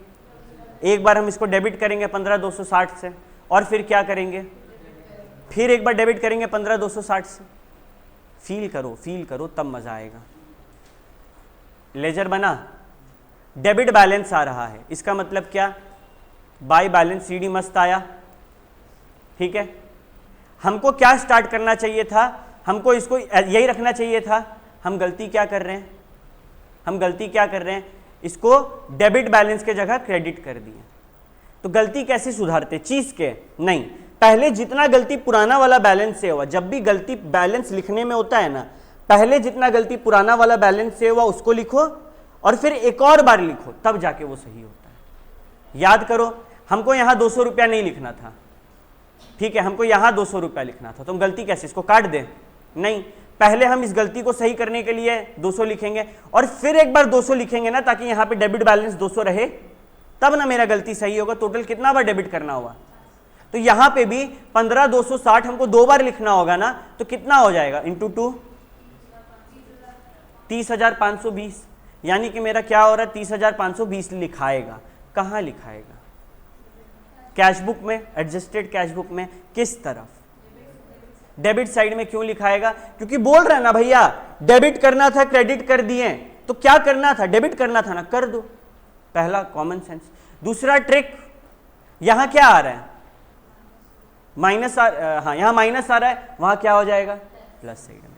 एक बार हम इसको डेबिट करेंगे 15,260 से, और फिर क्या करेंगे, फिर एक बार डेबिट करेंगे 15,260 से। फील करो तब मजा आएगा। लेजर बना, डेबिट बैलेंस आ रहा है, इसका मतलब क्या, बाय बैलेंस सीडी मस्त आया। ठीक है, हमको क्या स्टार्ट करना चाहिए था, हमको इसको यही रखना चाहिए था। हम गलती क्या कर रहे हैं, इसको डेबिट बैलेंस के जगह क्रेडिट कर दिए। तो गलती कैसे सुधारते, चीज के नहीं, पहले जितना गलती पुराना वाला बैलेंस से हुआ, जब भी गलती बैलेंस लिखने में होता है ना, पहले जितना गलती पुराना वाला बैलेंस से हुआ उसको लिखो और फिर एक और बार लिखो, तब जाके वो सही होता है। याद करो, हमको यहां 200 रुपया नहीं लिखना था, ठीक है, हमको यहां 200 रुपया लिखना था। तो हम गलती कैसे, इसको काट दें, नहीं, पहले हम इस गलती को सही करने के लिए 200 लिखेंगे और फिर एक बार 200 लिखेंगे ना, ताकि यहां पे डेबिट बैलेंस 200 रहे, तब ना मेरा गलती सही होगा। टोटल कितना बार डेबिट करना होगा, तो यहां पे भी 15,260 हमको 2 बार लिखना होगा ना, तो कितना हो जाएगा, इंटू 2, 30,520। यानी कि मेरा क्या हो रहा है, 30,520 लिखाएगा। कहां लिखाएगा, कैशबुक में, एडजस्टेड कैशबुक में, किस तरफ, डेबिट साइड में। क्यों लिखाएगा, क्योंकि बोल रहा है ना भैया, डेबिट करना था क्रेडिट कर दिए, तो क्या करना था, डेबिट करना था ना, कर दो। पहला कॉमन सेंस। दूसरा ट्रिक, यहां क्या आ रहा है, माइनस, हाँ यहां माइनस आ रहा है, वहां क्या हो जाएगा, प्लस साइड में।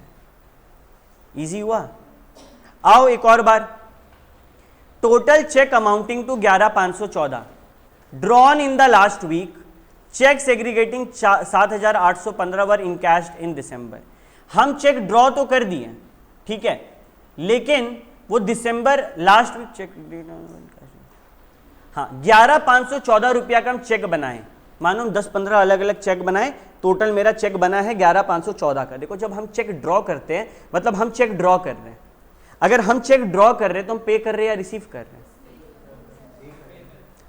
इजी हुआ। आओ एक और बार, total cheque amounting to 11,514 drawn in the last week, cheque segregating 7,815 were encashed in December. हम चेक ड्रॉ तो कर दिए, ठीक है, लेकिन वो दिसंबर लास्ट वीक चेक, हाँ 11,514 रुपया का हम चेक बनाए। मानो हम 10-15 अलग अलग चेक बनाए, टोटल मेरा चेक बना है 11,514 का। देखो, जब हम चेक ड्रॉ करते हैं, मतलब हम चेक ड्रॉ कर रहे हैं। अगर हम चेक ड्रॉ कर रहे हैं तो हम पे कर रहे हैं या रिसीव कर रहे हैं।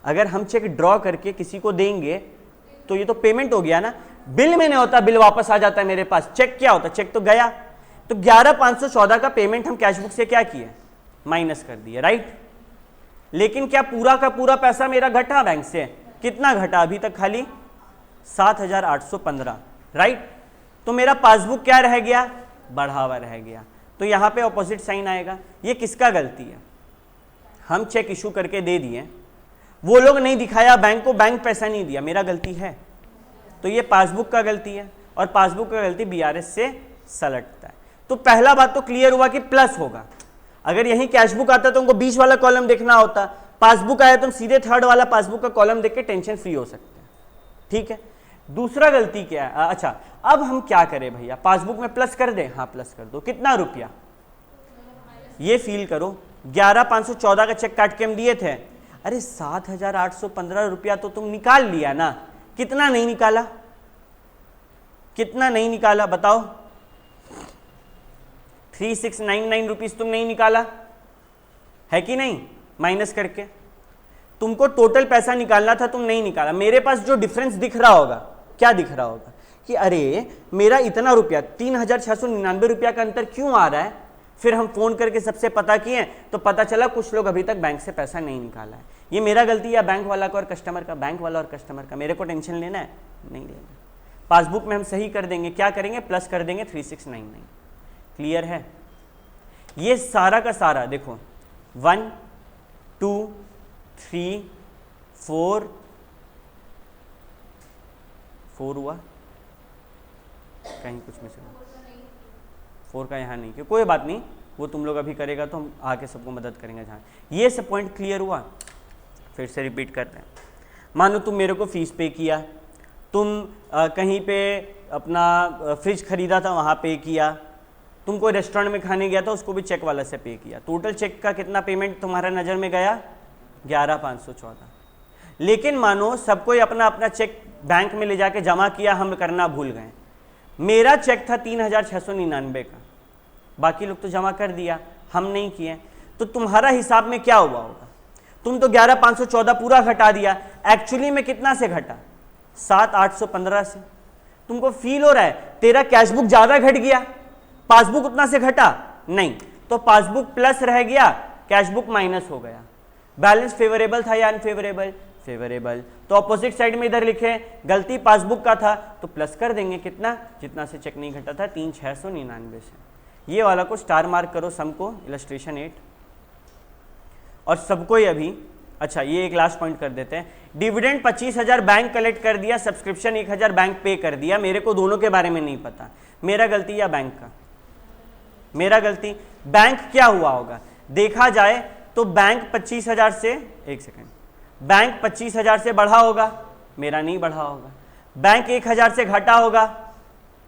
अगर हम चेक ड्रॉ करके किसी को देंगे तो ये तो पेमेंट हो गया ना। बिल में नहीं होता, बिल वापस आ जाता है मेरे पास, चेक क्या होता, चेक तो गया। तो 11,514 का पेमेंट हम कैशबुक से क्या किए, माइनस कर दिए, राइट। लेकिन क्या पूरा का पूरा पैसा मेरा घटा बैंक से, कितना घटा, अभी तक खाली 7,815, राइट। तो मेरा पासबुक क्या रह गया, बढ़ा हुआ रह गया। तो यहां पे ऑपोजिट साइन आएगा। ये किसका गलती है, हम चेक इशू करके दे दिए, वो लोग नहीं दिखाया बैंक को, बैंक पैसा नहीं दिया, मेरा गलती है। तो ये पासबुक का गलती है, और पासबुक का गलती बीआरएस से सलटता है। तो पहला बात तो क्लियर हुआ कि प्लस होगा। अगर यही कैशबुक आता तो उनको बीच वाला कॉलम देखना होता, पासबुक आया तो हम सीधे थर्ड वाला पासबुक का कॉलम देख के टेंशन फ्री हो सकते हैं, ठीक है। दूसरा गलती क्या है, अच्छा अब हम क्या करें भैया, पासबुक में प्लस कर दें, हाँ प्लस कर दो। कितना रुपया, ये फील करो, 11,514 का चेक काट के हम दिए थे, अरे 7,815 रुपया तो तुम निकाल लिया ना, कितना नहीं निकाला, कितना नहीं निकाला बताओ, 3,699 रुपीज तुम नहीं निकाला है कि नहीं, माइनस करके। तुमको टोटल पैसा निकालना था, तुम नहीं निकाला। मेरे पास जो डिफरेंस दिख रहा होगा, क्या दिख रहा होगा कि अरे मेरा इतना रुपया, 3,699 रुपया का अंतर क्यों आ रहा है। फिर हम फोन करके सबसे पता किए तो पता चला कुछ लोग अभी तक बैंक से पैसा नहीं निकाला है। ये मेरा गलती या बैंक वाला का और कस्टमर का, बैंक वाला और कस्टमर का, मेरे को टेंशन लेना है, नहीं लेना। पासबुक में हम सही कर देंगे, क्या करेंगे, प्लस कर देंगे 3,699। क्लियर है। ये सारा का सारा देखो, 1 2 3 4 हुआ, कहीं कुछ में से 4 का यहाँ नहीं, कि कोई बात नहीं, वो तुम लोग अभी करेगा तो हम आके सबको मदद करेंगे जहाँ। ये सब पॉइंट क्लियर हुआ। फिर से रिपीट करते हैं। मानो तुम मेरे को फीस पे किया, तुम कहीं पे अपना फ्रिज खरीदा था वहाँ पे किया, तुम कोई रेस्टोरेंट में खाने गया था उसको भी चेक वाला से पे किया। टोटल चेक का कितना पेमेंट तुम्हारा नज़र में गया, 11,514। लेकिन मानो सब कोई अपना अपना चेक बैंक में ले जाके जमा किया, हम करना भूल गए, मेरा चेक था 3,699 का, बाकी लोग तो जमा कर दिया, हम नहीं किए, तो तुम्हारा हिसाब में क्या हुआ होगा? तुम तो 11,514 पूरा घटा दिया, एक्चुअली में कितना से घटा? 7,815 से। तुमको फील हो रहा है तेरा कैशबुक ज्यादा घट गया, पासबुक उतना से घटा नहीं, तो पासबुक प्लस रह गया, कैशबुक माइनस हो गया। बैलेंस फेवरेबल था या अनफेवरेबल? फेवरेबल। तो अपोजिट साइड में इधर लिखे गलती पासबुक का था तो प्लस कर देंगे, कितना? जितना से चेक नहीं घटा था, 3,699 से। ये वाला को स्टार मार्क करो, सम को, इलस्ट्रेशन 8। और सबको ही अभी, अच्छा ये एक लास्ट पॉइंट कर देते हैं। डिविडेंड 25,000 बैंक कलेक्ट कर दिया, सब्सक्रिप्शन 1,000 बैंक पे कर दिया, मेरे को दोनों के बारे में नहीं पता, मेरा गलती या बैंक का? मेरा गलती। बैंक क्या हुआ होगा देखा जाए तो बैंक 25,000 से, एक सेकंड, बैंक 25,000 से बढ़ा होगा, मेरा नहीं बढ़ा होगा। बैंक 1,000 से घटा होगा,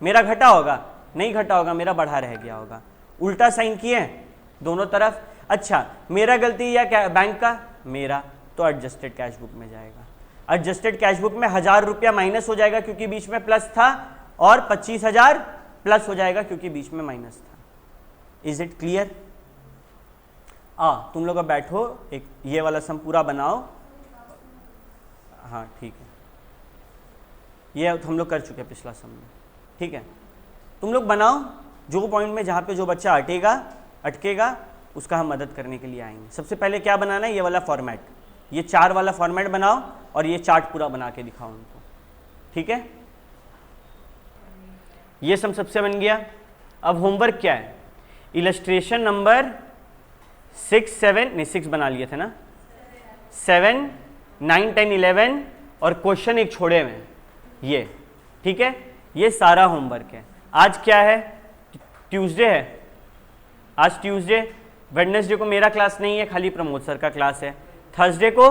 मेरा घटा होगा, नहीं घटा होगा, मेरा बढ़ा रह गया होगा। उल्टा साइन किए दोनों तरफ। अच्छा मेरा गलती या क्या बैंक का? मेरा, तो एडजस्टेड कैश बुक में जाएगा। एडजस्टेड कैश बुक में 1,000 रुपया माइनस हो जाएगा क्योंकि बीच में प्लस था, और 25,000 प्लस हो जाएगा क्योंकि बीच में माइनस था। Is it clear? तुम लोग अब बैठो, एक ये वाला सम पूरा बनाओ। हाँ ठीक है, ये हम लोग कर चुके हैं पिछला सम में, ठीक है। तुम लोग बनाओ, जो पॉइंट में जहाँ पे जो बच्चा अटकेगा उसका हम मदद करने के लिए आएंगे। सबसे पहले क्या बनाना है? ये वाला फॉर्मेट, ये 4 वाला फॉर्मेट बनाओ और ये चार्ट पूरा बना के दिखाओ उनको, ठीक है। ये सम सबसे बन गया। अब होमवर्क क्या है? इलस्ट्रेशन नंबर 6 बना लिए थे ना, 7, 9, 10, 11 और क्वेश्चन एक छोड़े हुए, ये ठीक है। ये सारा होमवर्क है। आज क्या है? ट्यूसडे है, आज ट्यूसडे। वेडनेसडे को मेरा क्लास नहीं है, खाली प्रमोद सर का क्लास है। थर्सडे को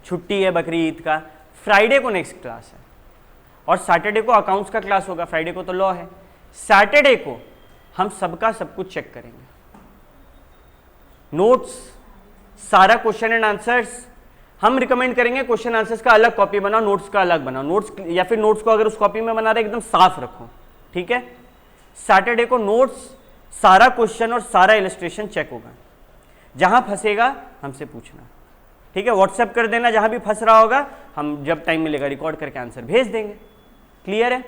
छुट्टी है बकरी ईद का। फ्राइडे को नेक्स्ट क्लास है, और सैटरडे को अकाउंट्स का क्लास होगा, फ्राइडे को तो लॉ है। सैटरडे को हम सबका सब कुछ चेक करेंगे, नोट्स, सारा क्वेश्चन एंड आंसर्स। हम रिकमेंड करेंगे क्वेश्चन आंसर्स का अलग कॉपी बनाओ, नोट्स का अलग बनाओ। नोट्स या फिर नोट्स को अगर उस कॉपी में बना रहे एकदम साफ रखो, ठीक है। सैटरडे को नोट्स, सारा क्वेश्चन और सारा इलस्ट्रेशन चेक होगा। जहां फंसेगा हमसे पूछना, ठीक है। व्हाट्सएप कर देना जहां भी फंस रहा होगा, हम जब टाइम मिलेगा रिकॉर्ड करके आंसर भेज देंगे। क्लियर है?